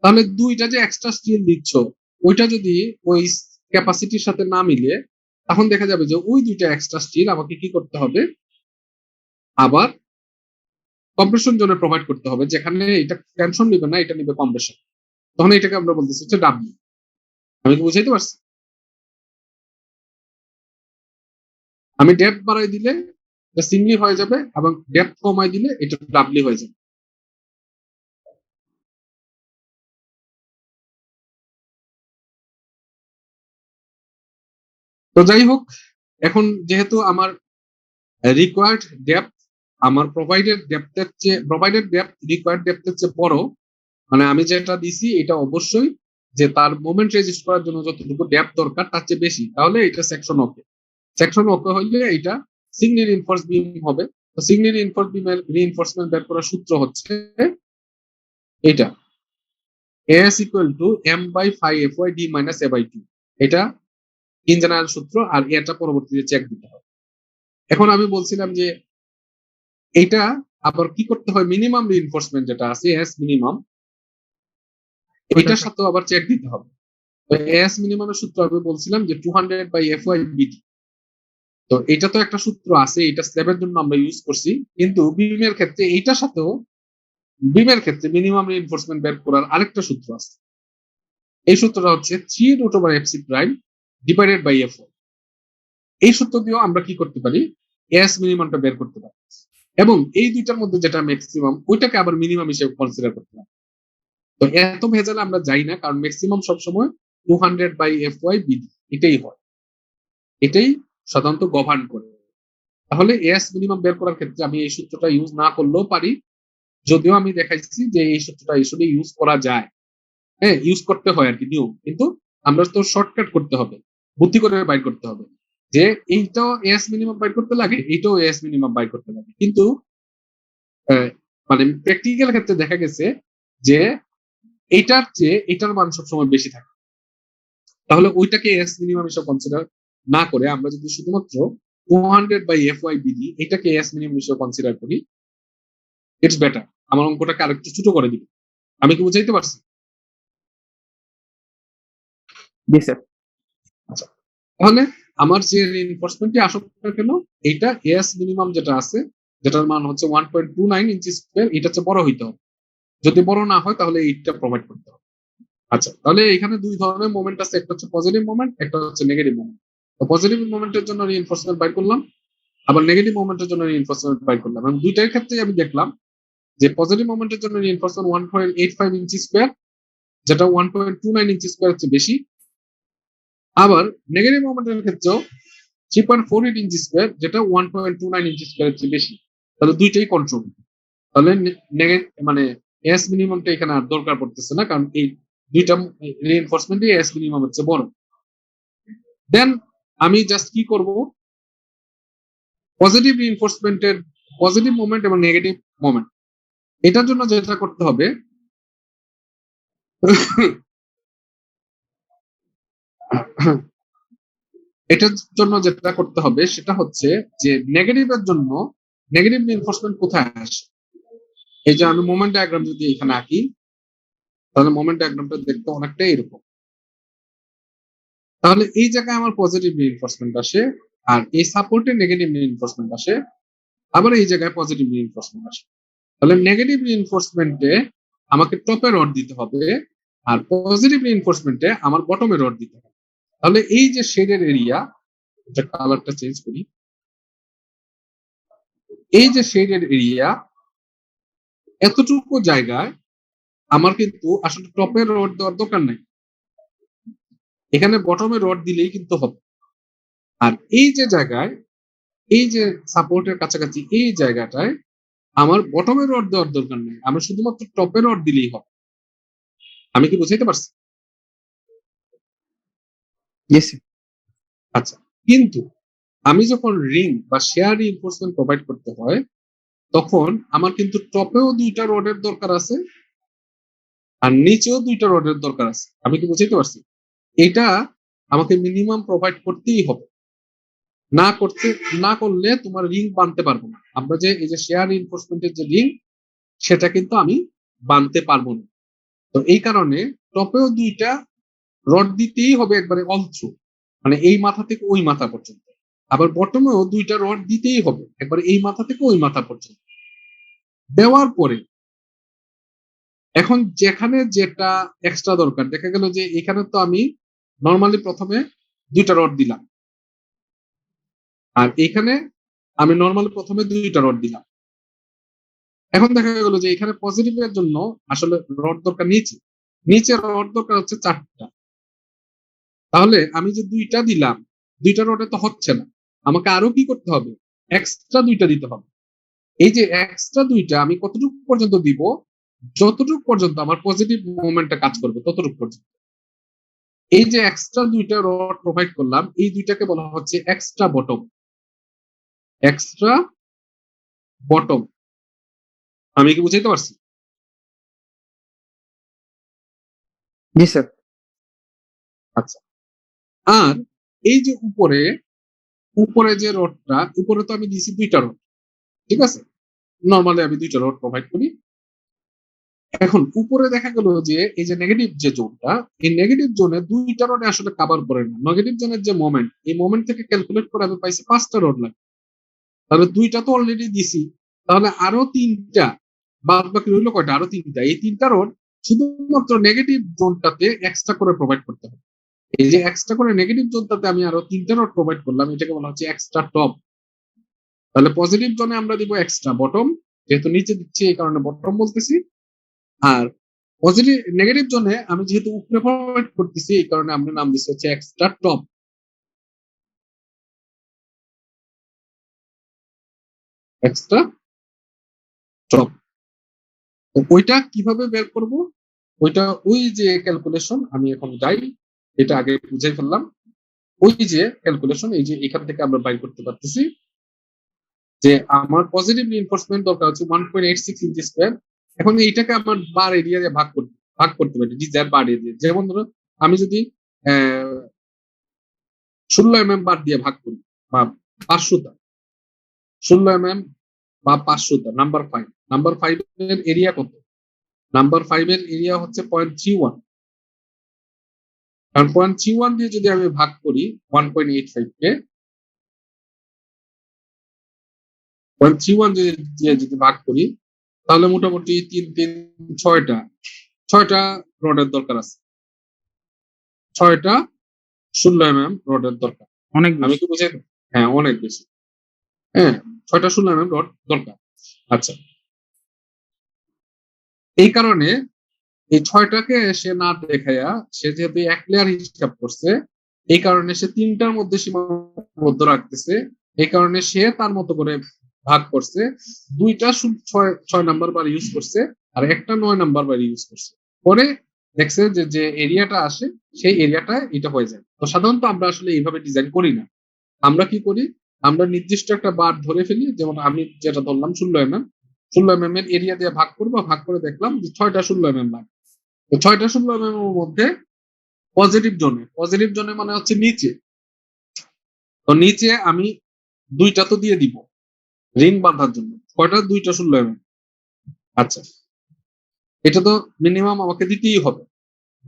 Speaker 2: তাহলে 2টা যে এক্সট্রা স্টিল দিচ্ছ ওইটা যদি ওই ক্যাপাসিটির সাথে না মিলে, তখন দেখা যাবে যে ওই 2টা এক্সট্রা স্টিল আমাকে কি করতে হবে, আবার কম্প্রেশন জোনে প্রোভাইড করতে হবে, যেখানে এটা টেনশন নিবে না, এটা নিবে কম্প্রেশন। তখন এটাকে আমরা বলতেছি হচ্ছে ডাব্লিউ। আমি কি বুঝাইতে পারছি? আমি ডেপথ বাড়াই দিলে এটা সিঙ্গলি হয়ে যাবে এবং ডেপথ কমাই দিলে এটা ডাবলি হয়ে যাবে। তো যাই হোক, এখন যেহেতু আমার রিকোয়ার্ড ডেপথ আমার প্রোভাইডেড ডেপথ রিকোয়ার্ড ডেপথের চেয়ে বড়, মানে আমি যেটা দিছি এটা অবশ্যই যে তার মোমেন্ট রেজিস্ট করার জন্য যতটুকু ডেপথ দরকার তার চেয়ে বেশি, তাহলে এটা সেকশন ওকে। সেকশন ওকে হইলে এটা সিঙ্গলি রিইনফোর্স বিম হবে। তো সিঙ্গলি রিইনফোর্স বিমের রিইনফোর্সমেন্ট বের করার সূত্র হচ্ছে এটা AS equal to M/5 FY D minus A/2। এটা ইন জেনারেল সূত্র, আর এটা পরবর্তীতে চেক দিতে হবে। এখন আমি বলছিলাম যে এটা আবার কি করতে হয়, মিনিমাম রিইনফোর্সমেন্ট যেটা আছে এস মিনিমাম,
Speaker 3: ওটা
Speaker 2: এটার সাথেও আবার চেক দিতে হবে। তো এস মিনিমামের সূত্র আমি বলছিলাম যে 200 বাই এফ ওয়াই বিডি। তো এটা তো একটা সূত্র আছে, এটা স্ল্যাবের জন্য আমরা ইউজ করছি, কিন্তু বিমের ক্ষেত্রে এইটার সাথেও বিমের ক্ষেত্রে মিনিমাম রিইনফোর্সমেন্ট বের করার আরেকটা সূত্র আছে। এই সূত্রটা হচ্ছে 3√fc prime divided by F. এই সূত্র দিয়েও আমরা কি করতে পারি, এস মিনিমামটা বের করতে পারি, এবং এই দুইটার মধ্যে যেটা ম্যাক্সিমাম ওইটাকে আবার মিনিমাম হিসেবে কনসিডার করতে পারি। তো এত ভেজালে আমরা যাই না, কারণ ম্যাক্সিমাম সবসময় 200 বাই এফ ওয়াই বিডি এটাই হয়, এটাই সাধারণত গভর্ন করে। তাহলে এস মিনিমাম বের করার ক্ষেত্রে আমি এই সূত্রটা ইউজ না করলেও পারি, যদিও আমি দেখাইছি যে এই সূত্রটা আসলে ইউজ করা যায়, হ্যাঁ ইউজ করতে হয় আর কি নিয়ম, কিন্তু আমরা তো শর্টকাট করতে হবে, বুদ্ধি করে বাইর করতে হবে যে এইটাও এস মিনিমাম বাইর করতে লাগে, এইটাও এস মিনিমাম বাইর করতে লাগে। কিন্তু মানে প্র্যাকটিক্যাল ক্ষেত্রে দেখা গেছে যে এইটার চেয়ে এটার মান সবসময় বেশি থাকে। তাহলে ওইটাকে এস মিনিমাম হিসেবে কনসিডার না করে আমরা যদি শুধুমাত্র 200 বাই এফ ওয়াই বিডি এটাকে এস মিনিমাম হিসেবে কনসিডার করি, ইটস বেটার। আমার অঙ্কটাকে আরেকটু ছোট করে দিবে। আমি কি বুঝাইতে পারছি?
Speaker 3: জি স্যার।
Speaker 2: আচ্ছা, তাহলে আমার যে রিইনফোর্সমেন্টটি আসুক না কেন, এইটা এস মিনিমাম যেটা আছে, যেটার মান হচ্ছে 1.29 ইঞ্চি স্কোয়ার, এটা হচ্ছে বড় হইতে হবে। যদি বড় না হয় তাহলে এইটা প্রোভাইড করতে হবে। আচ্ছা, তাহলে এখানে দুই ধরনের মোমেন্ট আছে, একটা হচ্ছে পজিটিভ মোমেন্ট, একটা হচ্ছে নেগেটিভ মোমেন্ট। তো পজিটিভ মোমেন্টের জন্য রিইনফোর্সমেন্ট বাইর করলাম, আবার নেগেটিভ মোমেন্টের জন্য রিইনফোর্সমেন্ট বাইর করলাম, এবং দুইটার ক্ষেত্রে আমি দেখলাম যে পজিটিভ মোমেন্টের জন্য রিইনফোর্সমেন্ট 1.85 ইঞ্চি স্কোয়ার, যেটা 1.29 ইঞ্চি স্কোয়ার হচ্ছে বেশি। আবার নেগেটিভ মোমেন্টের ক্ষেত্রেও 3.48 ইঞ্চি স্কোয়ার, যেটা 1.29 ইঞ্চি স্কোয়ার হচ্ছে বেশি। তাহলে দুইটাই কন্ট্রোল। তাহলে মানে এস মিনিমামটা এখানে আর দরকার পড়তেছে না, কারণ এই দুইটা রিইনফোর্সমেন্টই এস মিনিমাম হচ্ছে বড়। দেন আমি জাস্ট কি করব, পজিটিভ রিইনফোর্সমেন্টের পজিটিভ মোমেন্ট এবং নেগেটিভ মোমেন্ট, এটার জন্য যেটা করতে হবে এটার জন্য যেটা করতে হবে সেটা হচ্ছে যে নেগেটিভের জন্য নেগেটিভ রিইনফোর্সমেন্ট কোথায় আসে। এই যে আমি মোমেন্ট ডায়াগ্রাম যদি এখানে আঁকি, তাহলে মোমেন্ট ডায়াগ্রামটা দেখতে অনেকটা এরকম। তাহলে এই জায়গায় আমার পজিটিভ রিইনফোর্সমেন্ট আসে, আর এই সাপোর্টে নেগেটিভ রিইনফোর্সমেন্ট আসে, আবার এই জায়গায় পজিটিভ রিইনফোর্সমেন্ট আসে। তাহলে নেগেটিভ রিইনফোর্সমেন্টে আমাকে টপে রড দিতে হবে, আর পজিটিভ রিইনফোর্সমেন্টে আমার বটমে রড দিতে হবে। তাহলে এই যে শেডের এরিয়া, এটা কালারটা চেঞ্জ করি, এই যে শেডের এরিয়া, এতটুকু জায়গায় আমার কিন্তু আসলে টপে রড দেওয়ার দরকার নাই, এখানে বটমে রড দিলেই কিন্তু হবে। আর এই যে জায়গায়, এই যে সাপোর্টের কাছাকাছি এই জায়গাটায় আমার বটমে রড দেওয়ার দরকার নেই, আমার শুধুমাত্র টপে রড দিলেই হবে। আমি কি বুঝাইতে পারছি? আচ্ছা, কিন্তু আমি যখন রিং বা শেয়ার রিইনফোর্সমেন্ট প্রোভাইড করতে হয়, তখন আমার কিন্তু টপেও দুইটা রডের দরকার আছে, আর নিচেও দুইটা রডের দরকার আছে। আমি কি বুঝাইতে পারছি? এটা আমাকে মিনিমাম প্রোভাইড করতেই হবে, না করলে তোমার রিং বানতে পারবো না। আমরা যে এই যে শেয়ার রিইনফোর্সমেন্টের যে রিং, সেটা কিন্তু আমি বানতে পারবো না। তো এই কারণে টপেও দুইটা রড দিতেই হবে একবারে অল থ্রু, মানে এই মাথা থেকে ওই মাথা পর্যন্ত। আবার বটমেও দুইটা রড দিতেই হবে একবারে এই মাথা থেকে ওই মাথা পর্যন্ত। দেওয়ার পরে এখন যেখানে যেটা এক্সট্রা দরকার, দেখা গেল যে এখানে তো আমি নর্মালি প্রথমে দুইটা রড দিলাম, আর এখানে আমি নর্মালি প্রথমে দুইটা রড দিলাম। এখন দেখা গেল যে এখানে পজিটিভের জন্য আসলে রড দরকার নিচে, নিচে রড দরকার হচ্ছে 4টা। তাহলে আমি যে দুইটা দিলাম, দুইটা রডে তো হচ্ছে না, আমাকে আরো কি করতে হবে, এক্সট্রা দুইটা দিতে হবে। এই যে এক্সট্রা দুইটা আমি কতটুকু পর্যন্ত দিব, যতটুকু পর্যন্ত আমার পজিটিভ মুভমেন্টটা কাজ করবে ততটুকু পর্যন্ত। এই যে এক্সট্রা দুইটা রড প্রোভাইড করলাম, এই দুইটাকে বলা হচ্ছে এক্সট্রা বটম। এক্সট্রা বটম, আমি কি বুঝাইতে পারছি?
Speaker 3: জি স্যার।
Speaker 2: আচ্ছা, আর এই যে উপরে উপরে যে রডটা, উপরে তো আমি দিয়েছি দুইটা রড, ঠিক আছে। নর্মালি আমি 2টা রড প্রোভাইড করি। এখন উপরে দেখা গেল যে এই যে নেগেটিভ যে জোনটা, এই নেগেটিভ জোনে 2টা রড আসলে কভার করে না। নেগেটিভ জোনের যে মোমেন্ট, এই মোমেন্ট থেকে ক্যালকুলেট করে আমি পাইছি 5টা রড লাগে। তাহলে 2টা তো অলরেডি দিছি, তাহলে আরো 3টা, বাদ বাকি রইলো কয়টা? আরো 3টা। এই 3টা রড শুধুমাত্র নেগেটিভ জোনটাতে এক্সট্রা করে প্রোভাইড করতে হবে। এই যে এক্সট্রা করে নেগেটিভ জোনটাতে আমি আরো 3টা রড প্রোভাইড করলাম, এটাকে বলা হচ্ছে এক্সট্রা টপ। তাহলে পজিটিভ জোনে আমরা দিব এক্সট্রা বটম, যেহেতু নিচে দিচ্ছি এই কারণে বটম বলতেছি। আর পজিটিভ নেগেটিভ জোনে আমি যেহেতু উপরে প্রোভাইড করতেছি এই কারণে আমরা নাম দিচ্ছি হচ্ছে এক্সট্রা টপ। Extra top. তো ওইটা কিভাবে বের করব? ওইটা ওই যে ক্যালকুলেশন আমি এখন যাই, এটা আগে বুঝাই ফেললাম। ওই যে ক্যালকুলেশন, এই যে এখান থেকে আমরা বাইর করতে পারতেছি যে আমার পজিটিভ রিইনফোর্সমেন্ট দরকার হচ্ছে 1.86 ইঞ্চি স্কয়ার। এখন এইটাকে আমার বার এরিয়া দিয়ে ভাগ করতে পারি, ডিজায়ার বার এরিয়া। যেমন ধরো আমি যদি 16 mm বার দিয়ে ভাগ করি, বা 500টা 16 mm বা 500টা নাম্বার 5 এর এরিয়া কত? নাম্বার 5 এর এরিয়া হচ্ছে 0.31। কারণ 0.31 দিয়ে যদি আমি ভাগ করি 1.85 কে, 0.31 দিয়ে যদি ভাগ করি, তাহলে মোটামুটি 6টা রডের দরকার আছে। 6টা 16 mm রডের দরকার।
Speaker 3: অনেক
Speaker 2: আমি কি বুঝাই? হ্যাঁ, অনেক বেশি। হ্যাঁ, 6টা 16 mm রড দরকার। আচ্ছা, এই কারণে এই 6টাকে সে না দেখাইয়া, সে যেহেতু এক লেয়ার হিসাব করছে, এই কারণে সে 3টার মধ্যে সীমাবদ্ধ রাখতেছে। এই কারণে সে তার মতো করে ভাগ করছে। 2টা 6 নাম্বার বার ইউজ করছে, আর একটা 9 নাম্বার বার ইউজ করছে। পরে দেখছে যে যে এরিয়াটা আসে সেই এরিয়াটা এটা হয়ে যায়। তো সাধারণত আমরা আসলে এইভাবে ডিজাইন করি না। আমরা কি করি? আমরা নির্দিষ্ট একটা বার ধরে ফেলি, যেমন আমি যেটা ধরলাম 16 mm এর এরিয়া দিয়ে ভাগ করবো, ভাগ করে দেখলাম যে 6টা 16 mm ভাগ। তো 6টা 16 mm এর মধ্যে পজিটিভ জোনে মানে হচ্ছে নিচে। তো নিচে আমি 2টা তো দিয়ে দিব রিং বাঁধার জন্য। কয়টা? 2টা 16 mm। আচ্ছা, এটা তো মিনিমাম আমাকে দিতেই হবে।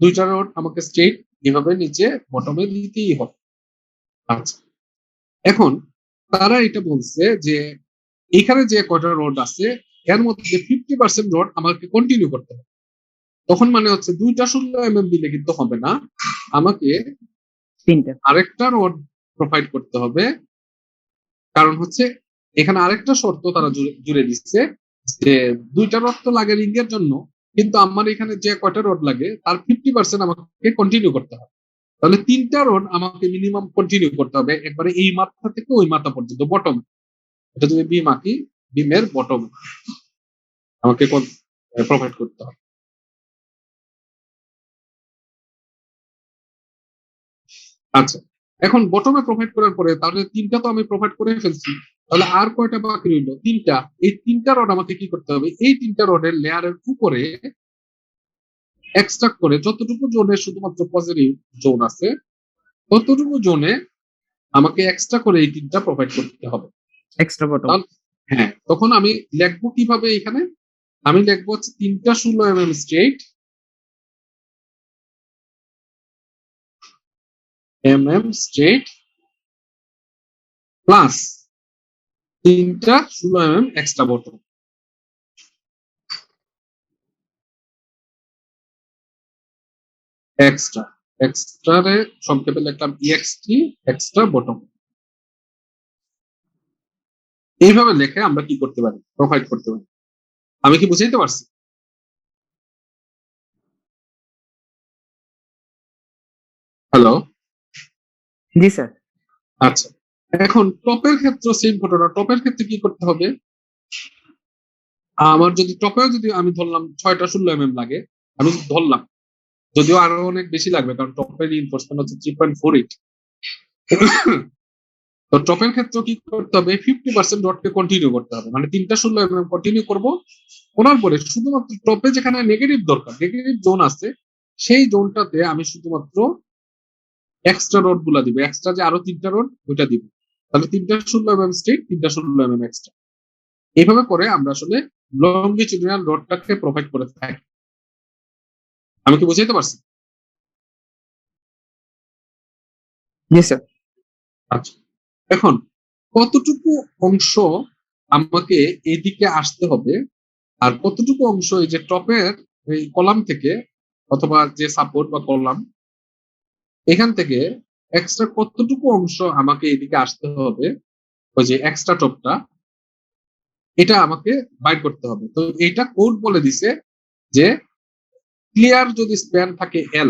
Speaker 2: 2টা রড আমাকে স্ট্রেট এভাবে নিচে বটমে দিতেই হবে। আচ্ছা, এখন তারা এটা বলছে যে এখানে যে কয়টা রড আছে এর মধ্যে 50% রড আমাকে কন্টিনিউ করতে হবে। তখন মানে হচ্ছে 2টা 16 mm দিলে কিন্তু হবে না, আমাকে
Speaker 3: 3টা।
Speaker 2: আরেকটা রড প্রোভাইড করতে হবে। কারণ হচ্ছে এখানে আরেকটা শর্ত তারা জুড়ে দিচ্ছে যে 2টা রড তো লাগে রিং এর জন্য, কিন্তু আমার এখানে যে কয়টা রড লাগে তার 50% আমাকে কন্টিনিউ করতে হবে। তাহলে 3টা রড আমাকে মিনিমাম কন্টিনিউ করতে হবে, একবারে এই মাথা থেকে ওই মাথা পর্যন্ত বটম। এটা যদি বিম আঁকি, বিমের বটম আমাকে প্রোভাইড করতে হবে। আচ্ছা, এখন বটমে প্রোভাইড করার পরে তাহলে 3টা তো আমি প্রোভাইড করে ফেলছি, তাহলে আর কয়টা বাকি রইল? 3টা। এই 3টা রড আমাকে কি করতে হবে? এই 3টা রডের লেয়ারের উপরে এক্সট্রাক্ট করে যতটুকু জোনে শুধুমাত্র পজিটিভ জোন আছে ততটুকু জোনে আমাকে এক্সট্রা করে এই 3টা প্রোভাইড করতে হবে।
Speaker 3: Extra bottom.
Speaker 2: হ্যাঁ, তখন আমি লিখবো কিভাবে? এখানে আমি লিখবো হচ্ছে 3টা 16 mm স্ট্রেট প্লাস 3টা 16 mm এক্সট্রা বটম। এক্সট্রারে সংক্ষেপে লিখলাম EXT, এক্সট্রা বটম। এইভাবে লিখে আমরা কি করতে পারি? প্রোভাইড করতে পারি। আমি কি বুঝাইতে পারছি? হ্যালো?
Speaker 3: জি স্যার।
Speaker 2: আচ্ছা, এখন টপের ক্ষেত্রে সেম ঘটনা। টপের ক্ষেত্রে কি করতে হবে? আমার যদি টপেও যদি আমি ধরলাম 6টা 16 mm লাগে, আমি ধরলাম, যদিও আরো অনেক বেশি লাগবে কারণ টপের রিইনফোর্সমেন্ট হচ্ছে 3.48। তো টপের ক্ষেত্রে কি করতে হবে? 50% রডকে কন্টিনিউ করতে হবে, মানে 3টা 16 mm কন্টিনিউ করবো। করার পরে শুধুমাত্র টপে যেখানে নেগেটিভ দরকার, নেগেটিভ জোন আছে, সেই জোনটাতে আমি শুধুমাত্র এক্সট্রা রড গুলা দিব। এক্সট্রা যে আরো 3টা রড ওইটা দিব। তাহলে 3টা 16 mm স্ট্রেট, 3টা 16 mm এক্সট্রা। এইভাবে করে আমরা আসলে লঙ্গিটিউডিনাল রডটাকে প্রোভাইড করে থাকি। আমি কি বুঝাইতে পারছি?
Speaker 3: জি স্যার।
Speaker 2: আচ্ছা, এখন কতটুকু অংশ আমাকে এদিকে আসতে হবে আর কতটুকু অংশ এই যে টপের এই কলাম থেকে অথবা যে সাপোর্ট বা কলাম এখান থেকে এক্সট্রা কতটুকু অংশ আমাকে এদিকে আসতে হবে, ওই যে এক্সট্রা টপটা, এটা আমাকে বাইর করতে হবে। তো এটা কোড বলে দিছে যে ক্লিয়ার যদি স্প্যান থাকে এল,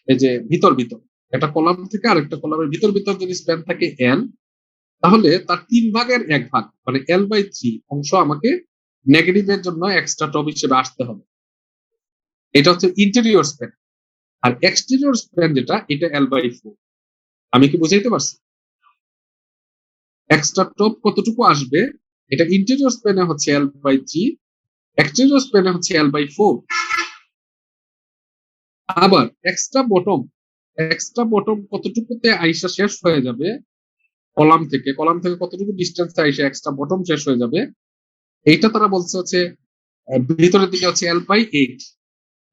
Speaker 2: এই যে ভিতর ভিতর একটা কলাম থেকে আরেকটা কলামের ভিতর ভিতর যদি স্প্যান থাকে এল, তাহলে তার 3/1 মানে L/3 অংশ আমাকে নেগেটিভের জন্য এক্সট্রা টপ হিসেবে আসতে হবে। এটা হচ্ছে ইন্টেরিয়র স্প্যান। আর এক্সটেরিয়র স্প্যান যেটা, এটা L/4। আমি কি বুঝাইতে পারছি? এক্সট্রা টপ কতটুকু আসবে, এটা ইন্টেরিয়র স্প্যানে হচ্ছে L/3, এক্সটেরিয়র স্প্যানে হচ্ছে L/4। আবার এক্সট্রা বটম কতটুকুতে আইসা শেষ হয়ে যাবে, কলাম থেকে কতটুকু ডিস্টেন্সে আইসা এক্সট্রা বটম শেষ হয়ে যাবে, এইটা তারা বলছে হচ্ছে ভিতরের দিকে হচ্ছে L/8,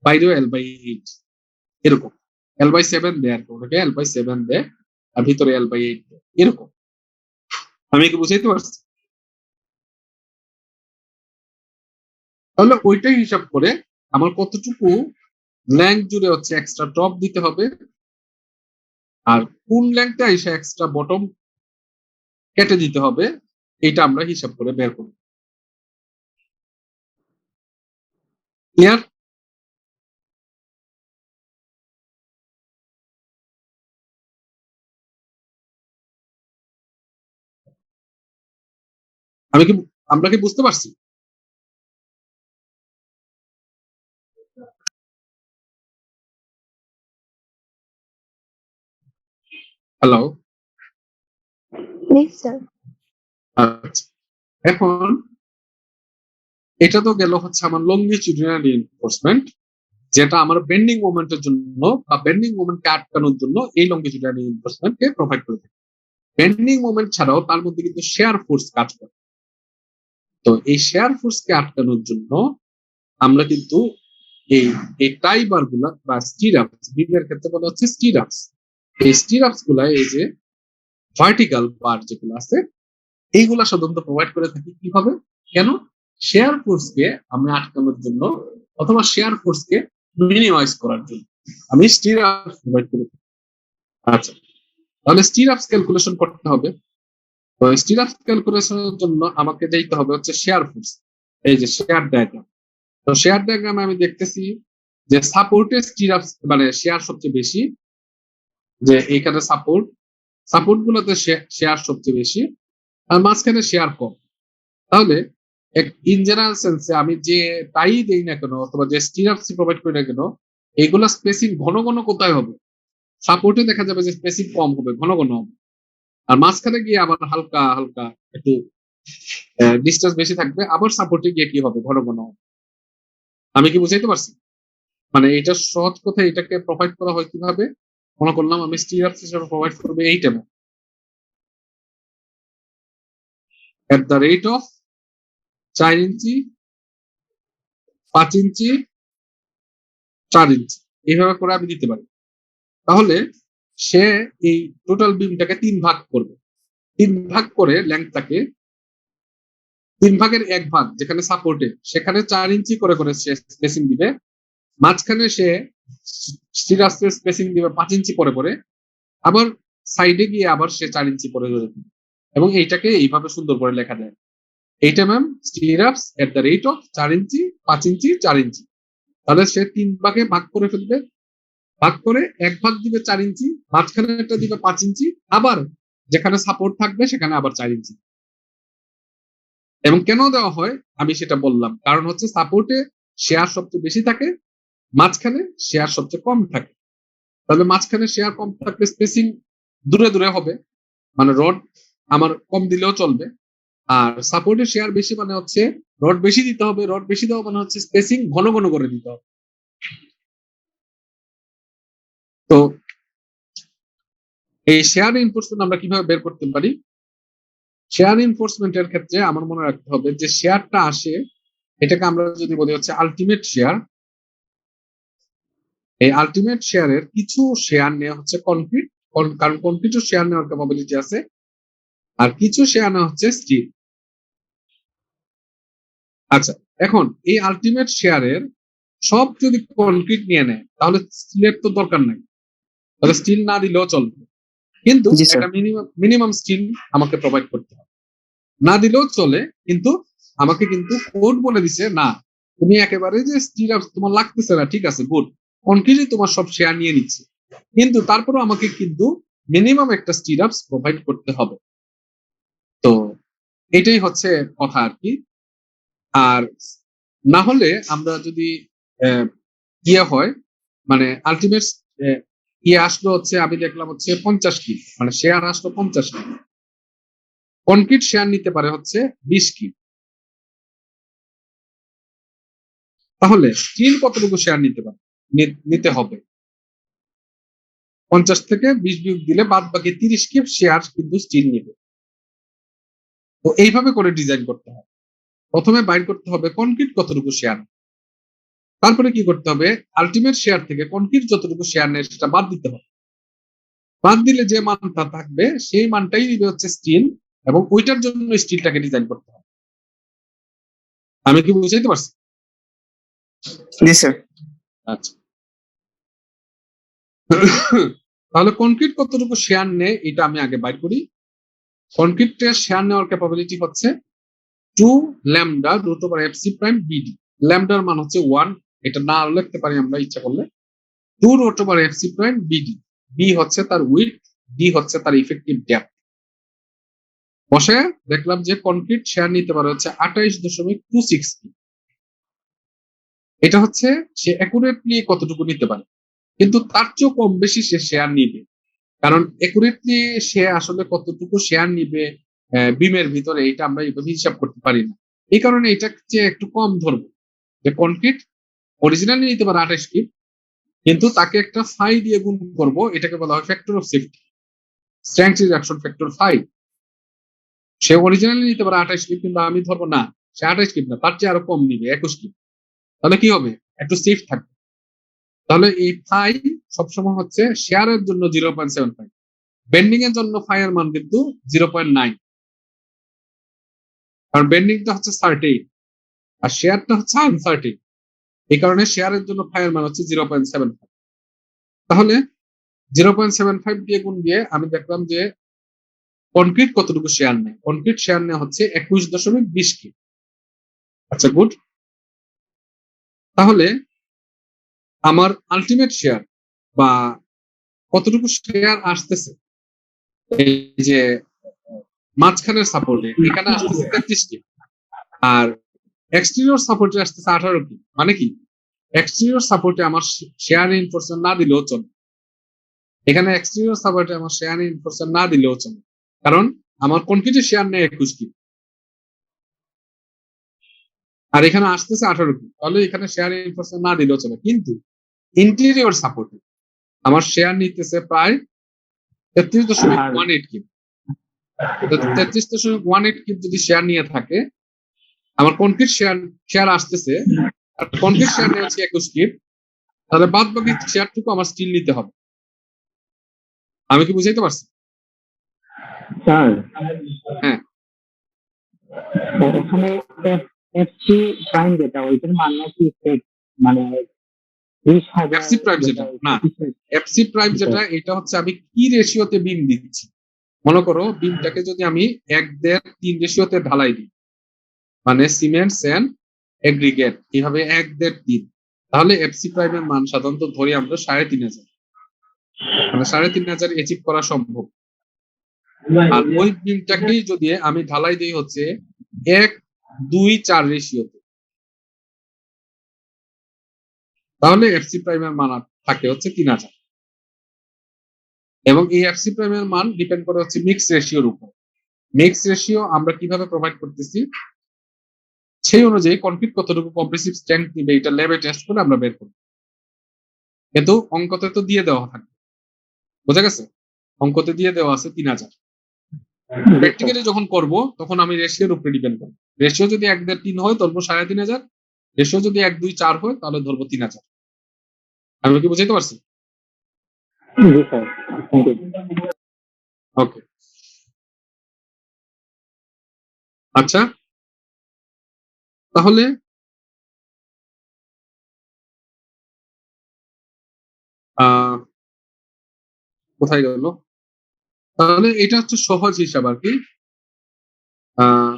Speaker 2: বাইরেও L/8, এরকম L/7 দেয় আর কি, ওটাকে L/7 দেয় আর ভিতরে L/8 দেয়, এরকম। আমি কি বুঝাইতে পারছি? তাহলে ওইটাই হিসাব করে আমার কতটুকু ল্যাংথ জুড়ে হচ্ছে এক্সট্রা টপ দিতে হবে আর কোন ল্যাংথে এসে এক্সট্রা বটম কেটে দিতে হবে, এটা আমরা হিসাব করে বের করব। ক্লিয়ার? আমি কি আমরা কি বুঝতে পারছি? হ্যালো?
Speaker 4: Yes, sir.
Speaker 2: আচ্ছা, এখন এটা তো গেল হচ্ছে আমার লংগিটিউডিনাল রিইনফোর্সমেন্ট, যেটা আমার বেন্ডিং মোমেন্টের জন্য বা বেন্ডিং মোমেন্টকে আটকানোর জন্য এই লংগিটিউডিনাল রিইনফোর্সমেন্টকে প্রোভাইড করে থাকে। বেন্ডিং মোমেন্ট ছাড়াও তার মধ্যে কিন্তু শেয়ার ফোর্স কাজ করে। তো এই শেয়ার ফোর্সকে আটকানোর জন্য আমরা কিন্তু এই এই টাই বার গুলা বা স্টিরাপস, বিমের ক্ষেত্রে বলা হচ্ছে স্টিরাপস, এই স্টিরাপস গুলা, এই যে ভার্টিক্যাল বার যেগুলো আছে, এইগুলা সাধারণত প্রোভাইড করে থাকি কিভাবে, কেন? শেয়ার ফোর্সকে আমরা আটকানোর জন্য অথবা শেয়ার ফোর্সকে মিনিমাইজ করার জন্য আমি স্টিরাপস প্রোভাইড করে থাকি। আচ্ছা, তাহলে স্টিরাপস ক্যালকুলেশন করতে হবে। তো স্টিরাপস ক্যালকুলেশনের জন্য আমাকে দিতে হবে হচ্ছে শেয়ার ফোর্স, এই যে শেয়ার ডায়াগ্রাম। তো শেয়ার ডায়াগ্রামে আমি দেখতেছি যে সাপোর্টে স্টিরাপস মানে শেয়ার সবচেয়ে বেশি, যে এইখানে সাপোর্ট গুলোতে শেয়ার সবচেয়ে বেশি আর মাঝখানে শেয়ার কম। তাহলে ইন জেনারেল সেন্সে আমি যে টাই দেই না কেন অথবা যে স্টিরাপস প্রোভাইড করি না কেন, এইগুলা স্পেসিং ঘন ঘন কোথায় হবে? সাপোর্টে দেখা যাবে যে স্পেসিং কম হবে, ঘন ঘন হবে। আর মাঝখানে গিয়ে আবার হালকা হালকা একটু ডিস্টেন্স বেশি থাকবে, আবার সাপোর্টে গিয়ে কি হবে? ঘন ঘন হবে। আমি কি বুঝাইতে পারছি? মানে এটা সহজ কথায় এটাকে প্রোভাইড করা হয় কিভাবে? মনে করলাম আমি স্টিরাপস হিসেবে প্রোভাইড করবো এইটা এট the rate of 4 inch, 5 inch, 4 ইঞ্চি, এইভাবে করে আমি দিতে পারি। তাহলে সে এই টোটাল বিমটাকে 3 ভাগ করবে, 3 ভাগ করে ল্যাংথটাকে 3/1 যেখানে সাপোর্টে সেখানে 4 ইঞ্চি করে করে সে স্পেসিং দিবে, মাঝখানে সে স্টিরাপসের স্পেসিং দিবে 5 ইঞ্চি করে করে, আবার সাইডে গিয়ে আবার সে 4 ইঞ্চি করে করে দিবে। এবং এইটাকে এইভাবে সুন্দর করে লেখা যায়, এইটা ma'am stirrups at the rate of 4 inch, 5 inch, 4 inch. তাহলে সে 3 ভাগে ভাগ করে ফেলবে, ভাগ করে 1 ভাগ দিবে 4 ইঞ্চি, মাঝখানে একটা দিবে 5 ইঞ্চি, আবার যেখানে সাপোর্ট থাকবে সেখানে আবার 4 ইঞ্চি। এবং কেন দেওয়া হয় আমি সেটা বললাম, কারণ হচ্ছে সাপোর্টে শেয়ার সবচেয়ে বেশি থাকে, মাঝখানে শেয়ার সবচেয়ে কম থাকে। তাহলে মাঝখানে শেয়ার কম থাকলে স্পেসিং দূরে দূরে হবে, মানে রড আমার কম দিলেও চলবে। আর সাপোর্টে শেয়ার বেশি মানে হচ্ছে রড বেশি দিতে হবে, রড বেশি দেওয়া মানে হচ্ছে স্পেসিং ঘন ঘন করে দিতে হবে। তো এই শেয়ার ইনপুটস আমরা কিভাবে বের করতে পারি? শেয়ার এনফোর্সমেন্টের ক্ষেত্রে আমার মনে রাখতে হবে যে শেয়ারটা আসে, এটাকে আমরা যদি বলি হচ্ছে আলটিমেট শেয়ার, এই আলটিমেট শেয়ারের কিছু শেয়ার নেওয়া হচ্ছে কনক্রিট, কারণ কনক্রিটও শেয়ার নেওয়ার ক্যাপাবিলিটি আছে, আর কিছু শেয়ার নেওয়া হচ্ছে স্টিল। আচ্ছা, এখন এই আলটিমেট শেয়ারের সব যদি কনক্রিট নিয়ে নেয় তাহলে স্টিলের তো দরকার নাই, তাহলে স্টিল না দিলেও চলবে, কিন্তু
Speaker 3: জি স্যার।
Speaker 2: একটা মিনিমাম স্টিল আমাকে প্রোভাইড করতে হবে। না দিলেও চলে, কিন্তু আমাকে কিন্তু কোড বলে দিছে না, তুমি একেবারে যে স্টিল তোমার লাগতেছে না, ঠিক আছে গুড, কনক্রিটই তোমার সব শেয়ার নিয়ে নিচ্ছে, কিন্তু তারপরেও আমাকে কিন্তু মিনিমাম একটা স্টিল আপস প্রোভাইড করতে হবে। তো এটাই হচ্ছে কথা আর কি। আর না হলে আমরা যদি ইয়ে হয়, মানে আলটিমেট ইয়ে আসলো হচ্ছে, আমি দেখলাম হচ্ছে 50 কি, মানে শেয়ার আসলো 50 কি, কনক্রিট শেয়ার নিতে পারে হচ্ছে 20 কি, তাহলে স্টিল কতটুকু শেয়ার নিতে পারে, নিতে হবে 50 থেকে 20 বিয়োগ দিলে বাদ বাকি 30 কি শেয়ার কিন্তু স্টিল নিবে। তো এইভাবে করে ডিজাইন করতে হবে। প্রথমে বাইর করতে হবে কনক্রিট কতটুকু শেয়ার, তারপরে কি করতে হবে, আলটিমেট শেয়ার থেকে কনক্রিট যতটুকু শেয়ার নেয় সেটা বাদ দিতে হবে, বাদ দিলে যে মানটা থাকবে সেই মানটাই নিবে হচ্ছে স্টিল, এবং ওইটার জন্য স্টিলটাকে ডিজাইন করতে হবে। আমি কি বুঝাইতে পারছি?
Speaker 3: জি স্যার।
Speaker 2: আচ্ছা, তাহলে কনক্রিট কতটুকু শেয়ার নেয় এটা আমি আগে বাইর করি। কনক্রিটের শেয়ার নেওয়ার ক্যাপাবিলিটি হচ্ছে 2 lambda root over FC prime BD. ল্যামডার মান হচ্ছে 1, এটা না লিখতে পারি আমরা ইচ্ছা করলে, 2 root over FC prime BD. B হচ্ছে তার উইথ, ডি হচ্ছে তার ইফেক্টিভ ডেপথ। বসে দেখলাম যে কনক্রিট শেয়ার নিতে পারে হচ্ছে 28.26 কি। এটা হচ্ছে সে অ্যাকুরেটলি কতটুকু নিতে পারে, কিন্তু তার চেয়েও কম বেশি সে শেয়ার নিবে, কারণ একুরেটলি সে আসলে কতটুকু শেয়ার নিবে বিমের ভিতরে এটা আমরা এইভাবে হিসাব করতে পারি না। এই কারণে এটা চেয়ে একটু কম ধরবো, যে কনক্রিট অরিজিনালি নিতে পারে 28 কি, কিন্তু তাকে একটা ফাই দিয়ে গুণ করব, এটাকে বলা হয় factor of safety, strength reduction factor 5। Say originally নিতে পারে 28 কি, কিন্তু আমি ধরবো না সে 28 কি না, তার চেয়ে আরো কম নিবে 21 কি, তাহলে কি হবে, একটু সেফ থাকবে। তাহলে এই ফাই সবসময় হচ্ছে শেয়ারের জন্য 0.75, বেন্ডিং এর জন্য ফাই এর মান কিন্তু 0.9, কারণ বেন্ডিংটা হচ্ছে সার্টেইন আর শেয়ারটা হচ্ছে আনসার্টেইন, এই কারণে শেয়ারের জন্য ফাই এর মান হচ্ছে 0.75। তাহলে 0.75 দিয়ে গুণ দিয়ে আমি দেখলাম যে কনক্রিট কতটুকু শেয়ার নেয়, কনক্রিট শেয়ার নেওয়া হচ্ছে 21.20 কি। আচ্ছা গুড, তাহলে আমার আলটিমেট শেয়ার বা কতটুকু শেয়ার আসতেছে, এই যে মাঝখানের সাপোর্টে এখানে আসতেছে 33 কি, আর এক্সটেরিয়র সাপোর্টে আসতেছে 18 কি। মানে কি, এক্সটেরিয়র সাপোর্টে আমার শেয়ার ইনফোর্সমেন্ট না দিলেও চলে, এখানে এক্সটেরিয়র সাপোর্টে আমার শেয়ার ইনফোর্সমেন্ট না দিলেও চলে, কারণ আমার কনক্রিটের শেয়ার নেই 21 কি, আর এখানে আসতেছে 18 কি, তাহলে এখানে শেয়ার ইনফোর্সমেন্ট না দিলেও চলে। কিন্তু ইন্টেরিয়র সাপোর্টে আমার শেয়ার নিতেছে প্রায় 33.18 কি, 33.18 কি যদি শেয়ার নিয়ে থাকে, আমার কনক্রিট শেয়ার আসতেছে, আর কনক্রিট শেয়ার নিয়ে হচ্ছে 21 কি, তাহলে বাদ বাকি শেয়ারটুকু আমার স্টিল নিতে হবে। আমি কি বুঝাইতে পারছি?
Speaker 4: স্যার
Speaker 2: হ্যাঁ,
Speaker 4: এখানে এফসি প্রাইম যেটা ওইটার মান নাকি মানে 20,000
Speaker 2: এফসি প্রাইম যেটা না, এফসি প্রাইম যেটা এটা হচ্ছে আমি কি রেশিওতে বিম দিচ্ছি। মনে করো বিমটাকে যদি আমি 1:3 রেশিওতে ঢালাই দিই, মানে সিমেন্ট স্যান্ড এগ্রিগেট এইভাবে 1:3, তাহলে এফসি প্রাইমের মান সাধারণত ধরি আমরা 3,500, মানে 3,500 অ্যাচিভ করা সম্ভব। আর ওই বিমটাকেই যদি আমি ঢালাই দিই হচ্ছে 1:2:4 রেশিওতে, তাহলে এফসি প্রাইমের মান থাকে হচ্ছে 3,000। এবং এই এফসি প্রাইমের মান ডিপেন্ড করে হচ্ছে মিক্স রেশিওর উপর। মিক্স রেশিও আমরা কিভাবে প্রোভাইড করতেছি, সেই অনুযায়ী কনক্রিট কতটুকু কম্প্রেসিভ স্ট্রেংথ নিবে এটা ল্যাবে টেস্ট করে আমরা বের করব, কিন্তু অঙ্কতে তো দিয়ে দেওয়া থাকবে, বোঝা গেছে, অঙ্কতে দিয়ে দেওয়া আছে 3,000। প্র্যাকটিক্যালি যখন করব তখন আমি রেশিওর উপরে ডিপেন্ড করবো। রেশিও যদি 1.5-3 হয় ধরবো 3,500, রেশিও যদি 1-2-4 হয় তাহলে ধরবো 3,000। আমি কি বুঝাইতে পারছি?
Speaker 4: জি স্যার, থ্যাংক ইউ।
Speaker 2: ওকে, আচ্ছা তাহলে কোথায় গেল? তাহলে এটা হচ্ছে সহজ হিসাব আর কি। আহ,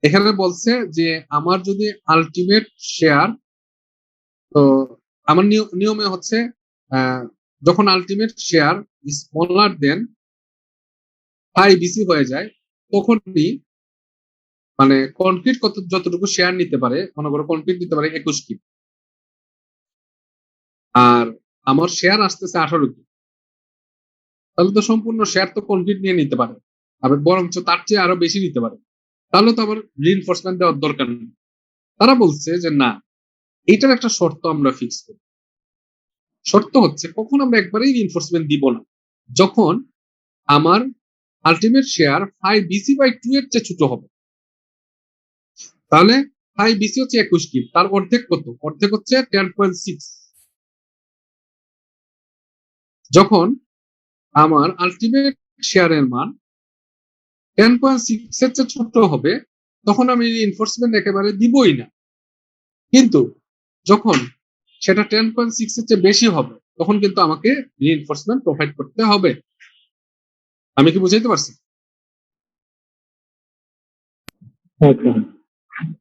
Speaker 2: এখানে বলছে যে আমার যদি আলটিমেট শেয়ার, তো আমার নিয়মে হচ্ছে যখন আলটিমেট শেয়ার স্মলার দেন 5 BC হয়ে যায়, তখনই মানে কনক্রিট যতটুকু শেয়ার নিতে পারে, মনে করো কনক্রিট নিতে পারে 21 কি, আর আমার শেয়ার আসতেছে 18 কি, তাহলে তো সম্পূর্ণ শেয়ার তো কনক্রিট নিয়ে নিতে পারে, আবার বরঞ্চ তার চেয়ে আরো বেশি নিতে পারে, তাহলে তো আবার রিইনফোর্সমেন্ট দেওয়ার দরকার নেই। তারা বলছে যে না, এইটার একটা শর্ত আমরা ফিক্স করি। শর্ত হচ্ছে কখন আমরা একবারেই রিইনফোর্সমেন্ট দিব না, যখন আমার আলটিমেট শেয়ার 5BC/2 এর চেয়ে ছোট হবে। তাহলে 5BC হচ্ছে 21 কি, তার অর্ধেক কত? অর্ধেক হচ্ছে 10.6। যখন আমার আলটিমেট শেয়ারের মান 10.6 এর চেয়ে ছোট হবে, তখন আমি রিইনফোর্সমেন্ট একেবারে দিবই না। কিন্তু যখন সেটা 10.6 এর চেয়ে বেশি হবে, তখন কিন্তু আমাকে রিইনফোর্সমেন্ট প্রোভাইড করতে হবে। আমি কি বুঝাইতে পারছি?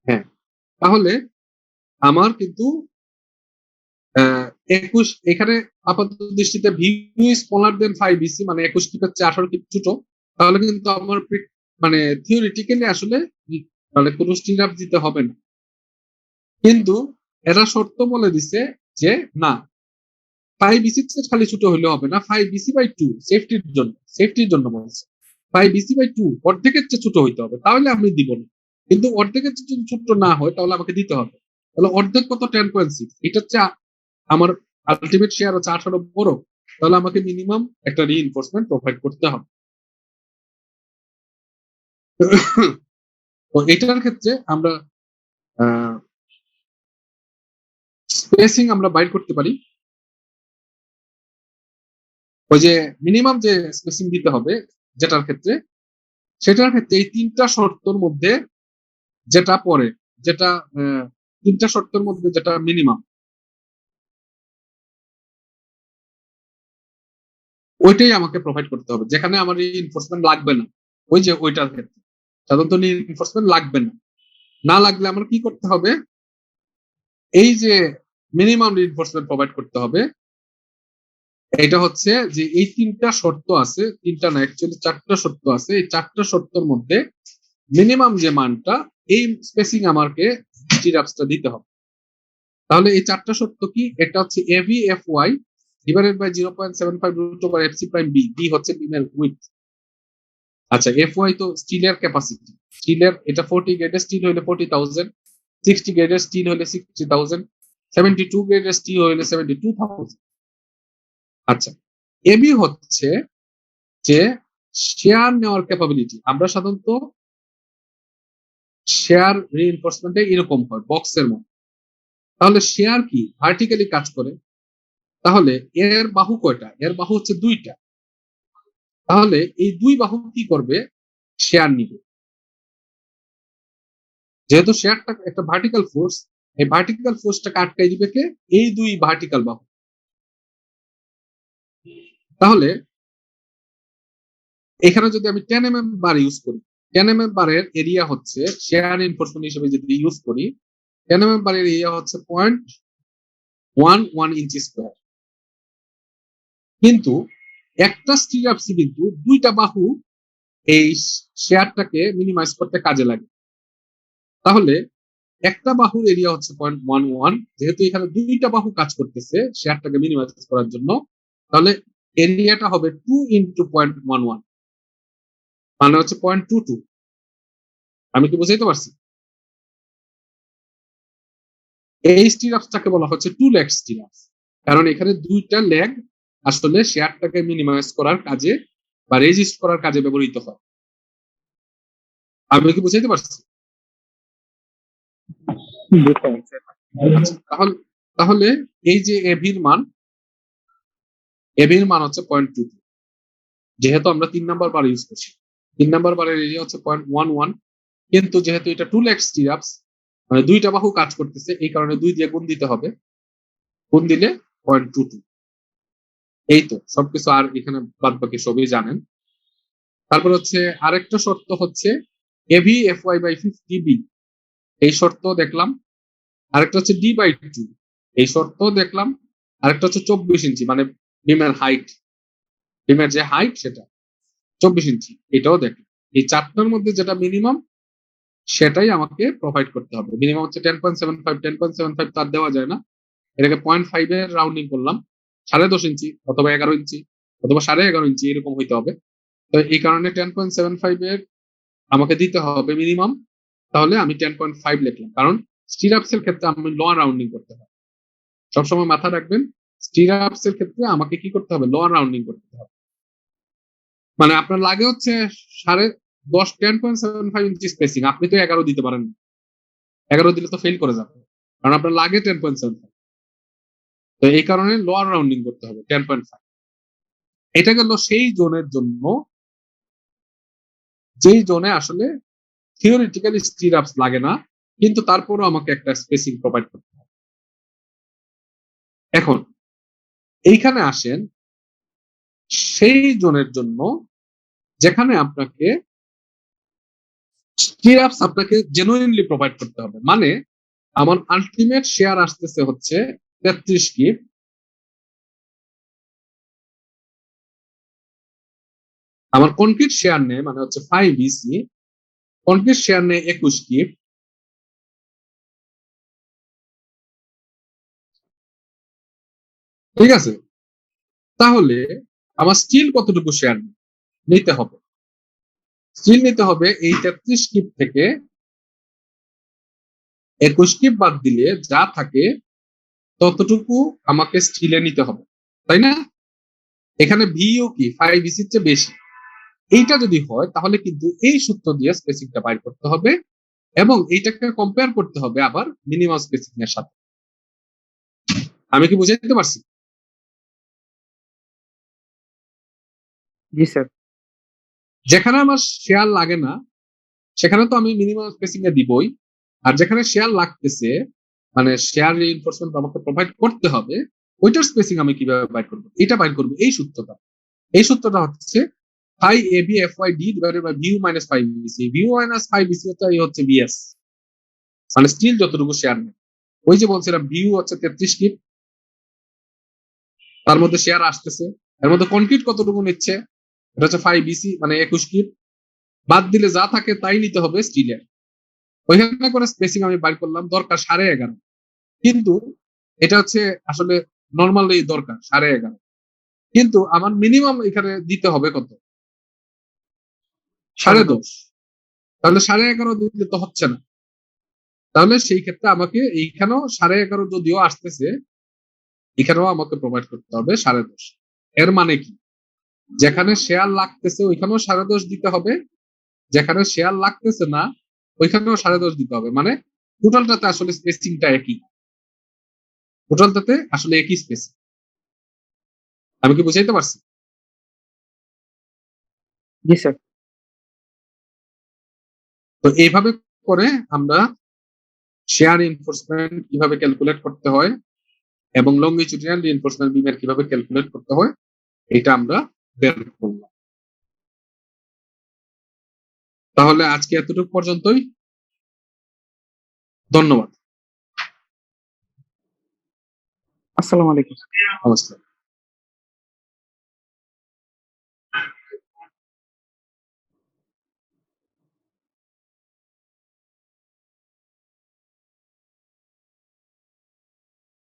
Speaker 2: হ্যাঁ, তাহলে আমার কিন্তু 21 এখানে আপাতত দৃষ্টিতে ভিউ স্মলার দেন 5BC, মানে 21 কিপের চেয়ে 18 কিপ ছোট, তাহলে কিন্তু আমার মানে থিওরিটিক্যালি আসলে মানে কোনো স্টিল আপ দিতে হবে না। কিন্তু এরা শর্ত বলে দিছে যে না, 5BC চেয়ে খালি ছোট হলে হবে না, 5BC/2 সেফটির জন্য বলছে 5BC/2 অর্ধেকের চেয়ে ছোট হইতে হবে, তাহলে আমি দিব না। কিন্তু অর্ধেকের চেয়ে যদি ছোট না হয় তাহলে আমাকে দিতে হবে। তাহলে অর্ধেক কত? 10.6। এটা হচ্ছে আমার আলটিমেট শেয়ার হচ্ছে 18 বড়, তাহলে আমাকে মিনিমাম একটা রিইনফোর্সমেন্ট প্রোভাইড করতে হবে। তো এটার ক্ষেত্রে আমরা স্পেসিং আমরা বাইর করতে পারি। ওই যে মিনিমাম যে স্পেসিং দিতে হবে সেটার ক্ষেত্রে এই তিনটা শর্তর মধ্যে যেটা পড়ে, যেটা তিনটা শর্তের মধ্যে যেটা মিনিমাম, ওইটাই আমাকে প্রোভাইড করতে হবে, যেখানে আমার রিইনফোর্সমেন্ট লাগবে না। ওই যে ওইটার ক্ষেত্রে সাধারণত রিইনফোর্সমেন্ট লাগবে না। না লাগলে আমার কি করতে হবে? এই যে মিনিমাম রিইনফোর্সমেন্ট প্রোভাইড করতে হবে, এটা হচ্ছে যে এই তিনটা শর্ত আছে, তিনটা না অ্যাকচুয়ালি 4টা শর্ত আছে। এই 4টা শর্তের মধ্যে মিনিমাম যে মানটা, এই স্পেসিং আমাকে স্টিরাপসটা দিতে হবে। তাহলে এই 4টা শর্ত কি? এটা হচ্ছে AVFY divided by 0.75 root over FC prime B. B হচ্ছে বিমের উইডথ। আচ্ছা, FY তো স্টিলের ক্যাপাসিটি। স্টিলের এটা 40 গ্রেডের স্টিল হইলে 40,000, 60 গ্রেডের স্টিল হইলে 60,000, 72 গ্রেডের স্টিল হইলে 72,000। আচ্ছা, এবি হচ্ছে যে শেয়ার নেওয়ার ক্যাপাবিলিটি। আমরা সাধারণত শেয়ার রিইনফোর্সমেন্টে এরকম হয় বক্সের মতো। তাহলে শেয়ার কি ভার্টিক্যালি কাজ করে, তাহলে এর বাহু কয়টা? এর বাহু হচ্ছে 2টা। তাহলে এই 2 বাহু কি করবে? শেয়ার নিবে। যেহেতু শেয়ারটা একটা ভার্টিক্যাল ফোর্স, এই ভার্টিক্যাল ফোর্সটাকে আটকাই দিবে কে? এই 2 ভার্টিক্যাল বাহু। তাহলে এখানে যদি আমি 10 mm বার ইউজ করি, 10 mm বারের এরিয়া হচ্ছে শেয়ার রিইনফোর্সমেন্ট হিসেবে যদি ইউজ করি, 10 mm বারের এরিয়া হচ্ছে 0.11 ইঞ্চি স্কয়ার। কিন্তু একটা স্টিরাপসি কিন্তু 2টা বাহু এই শেয়ারটাকে মিনিমাইজ করতে কাজে লাগে। তাহলে একটা বাহুর এরিয়া হচ্ছে 0.11, যেহেতু এখানে 2টা বাহু কাজ করতেছে শেয়ারটাকে মিনিমাইজ করার জন্য, তাহলে এরিয়াটা হবে 2 ইন্টু 0.11, মানে হচ্ছে 0.22। আমি কি বুঝাইতে পারছি? এই স্টিরাপসটাকে বলা হচ্ছে 2 লেগ স্টিরাপস, কারণ এখানে 2টা লেগ আসলে শেয়ারটাকে মিনিমাইজ করার কাজে বা রেজিস্ট করার কাজে ব্যবহৃত হয়। আমি কি বুঝাইতে পারছি?
Speaker 4: জি স্যার।
Speaker 2: আচ্ছা, তাহলে তাহলে এই যে এভির মান হচ্ছে 0.2, যেহেতু আমরা 3 নাম্বার বার ইউজ করছি, 3 নাম্বার বারের এরিয়া হচ্ছে 0.11, কিন্তু যেহেতু এটা 2 লাখ স্টিরাপস মানে দুইটা বাহু কাজ করতেছে, এই কারণে 2 দিয়ে গুণ দিতে হবে, গুণ দিলে 0.22। এই তো সবকিছু, আর এখানে বাদ বাকি সবই জানেন। তারপর হচ্ছে আরেকটা শর্ত হচ্ছে এভি এফওয়াই বাই 50 বি, এই শর্ত দেখলাম। আরেকটা হচ্ছে ডি বাই 2, এই শর্ত দেখলাম। আরেকটা হচ্ছে 24 ইঞ্চি মানে বিমের হাইট, বিমের যে হাইট সেটা 24 ইঞ্চি, এটাও দেখলাম। এই চারটার মধ্যে যেটা মিনিমাম সেটাই আমাকে প্রোভাইড করতে হবে। মিনিমাম হচ্ছে 10.75, 10.75 তার দেওয়া যায় না, এটাকে 0.5 এর রাউন্ডিং করলাম, 10.5 ইঞ্চি অথবা 11 ইঞ্চি অথবা 11.5 ইঞ্চি এরকম হইতে হবে। তো এই কারণে 10.75 এর আমাকে দিতে হবে মিনিমাম। তাহলে আমি 10.5 লিখলাম, কারণ স্টিরাপস এর ক্ষেত্রে আমি লোয়ার রাউন্ডিং করতে হবে। সবসময় মাথা রাখবেন, স্টিরাপস এর ক্ষেত্রে আমাকে কি করতে হবে, লোয়ার রাউন্ডিং করতে হবে। মানে আপনার লাগে হচ্ছে 10.75 ইঞ্চি স্পেসিং, আপনি তো 11 দিতে পারেন না, 11 দিলে তো ফেল করে যাবে, কারণ আপনার লাগে 10.75। তো এই কারণে লোয়ার রাউন্ডিং করতে হবে 10.5। এটা গেল সেই জোনের জন্য যেই জোনে আসলে থিওরিটিক্যালি স্টিরাপস লাগে না, কিন্তু তারপরও আমাকে একটা স্পেসিং প্রোভাইড করতে হবে। এখন এইখানে আসেন সেই জোনের জন্য যেখানে আপনাকে স্টিরাপস আপনাকে জেনুইনলি প্রোভাইড করতে হবে। মানে আমার আলটিমেট শেয়ার আসতেছে হচ্ছে 33 কিপ, আমার কনক্রিট শেয়ার নেই মানে হচ্ছে 5 ইসি, কনক্রিট শেয়ার নেই 21 কিপ, ঠিক আছে? তাহলে আমার স্টিল কতটুকু শেয়ার নিতে হবে? স্টিল নিতে হবে এই 33 কিপ থেকে 21 কিপ বাদ দিলে যা থাকে ততটুকু আমাকে স্টিলে নিতে হবে, তাই না? এখানে ভিও কি 5 ইসির চেয়ে বেশি, এইটা যদি হয় তাহলে কিন্তু এই সূত্র দিয়ে স্পেসিংটা বাইর করতে হবে এবং এইটাকে কম্পেয়ার করতে হবে আবার মিনিমাম স্পেসিং এর সাথে। আমি কি বুঝাইতে পারছি?
Speaker 3: জি স্যার।
Speaker 2: যেখানে আমার শেয়ার লাগে না সেখানে তো আমি মিনিমাম স্পেসিং এ দিবই, আর যেখানে শেয়ার লাগতেছে মানে শেয়ার রিইনফোর্সমেন্ট আমাকে প্রোভাইড করতে হবে, ওইটার স্পেসিং আমি কিভাবে বাইর করবো? এটা বাইর করবো এই সূত্রটা। এই সূত্রটা হচ্ছে phi AB FY D divided by VU minus 5 BC. VU minus 5 BC হচ্ছে বিএস, মানে স্টিল যতটুকু শেয়ার নেই। ওই যে বলছিলাম ভিউ হচ্ছে 33 কিপ, তার মধ্যে শেয়ার আসতেছে, এর মধ্যে কনক্রিট কতটুকু নিচ্ছে, এটা হচ্ছে 5 বিসি মানে 21 কিপ, বাদ দিলে যা থাকে তাই নিতে হবে স্টিলের। ওইখানে করে স্পেসিং আমি বাইর করলাম দরকার 11.5, কিন্তু এটা হচ্ছে আসলে নর্মালি দরকার 11.5, কিন্তু আমার মিনিমাম এখানে দিতে হবে কত, 10.5। তাহলে 11.5 দিলে তো হচ্ছে না, তাহলে সেই ক্ষেত্রে আমাকে এইখানেও 11.5 যদিও আসতেছে, এখানেও আমাকে প্রোভাইড করতে হবে 10.5। এর মানে কি, যেখানে শেয়ার লাগতেছে ওইখানেও 10.5 দিতে হবে, যেখানে শেয়ার লাগতেছে না ওইখানেও 10.5 দিতে হবে। মানে টোটালটাতে আসলে স্পেসিংটা একই, টোটালটাতে আসলে একই স্পেসিং। আমি কি বুঝাইতে পারছি?
Speaker 3: জি স্যার।
Speaker 2: তো এইভাবে করে আমরা শেয়ার রিইনফোর্সমেন্ট কিভাবে ক্যালকুলেট করতে হয় এবং লংগিটিউডিনাল রিইনফোর্সমেন্ট বিমের কিভাবে ক্যালকুলেট করতে হয় এটা আমরা বের করলাম। তাহলে আজকে এতটুকু পর্যন্তই, ধন্যবাদ।
Speaker 3: আসসালামু আলাইকুম।
Speaker 2: নমস্কার।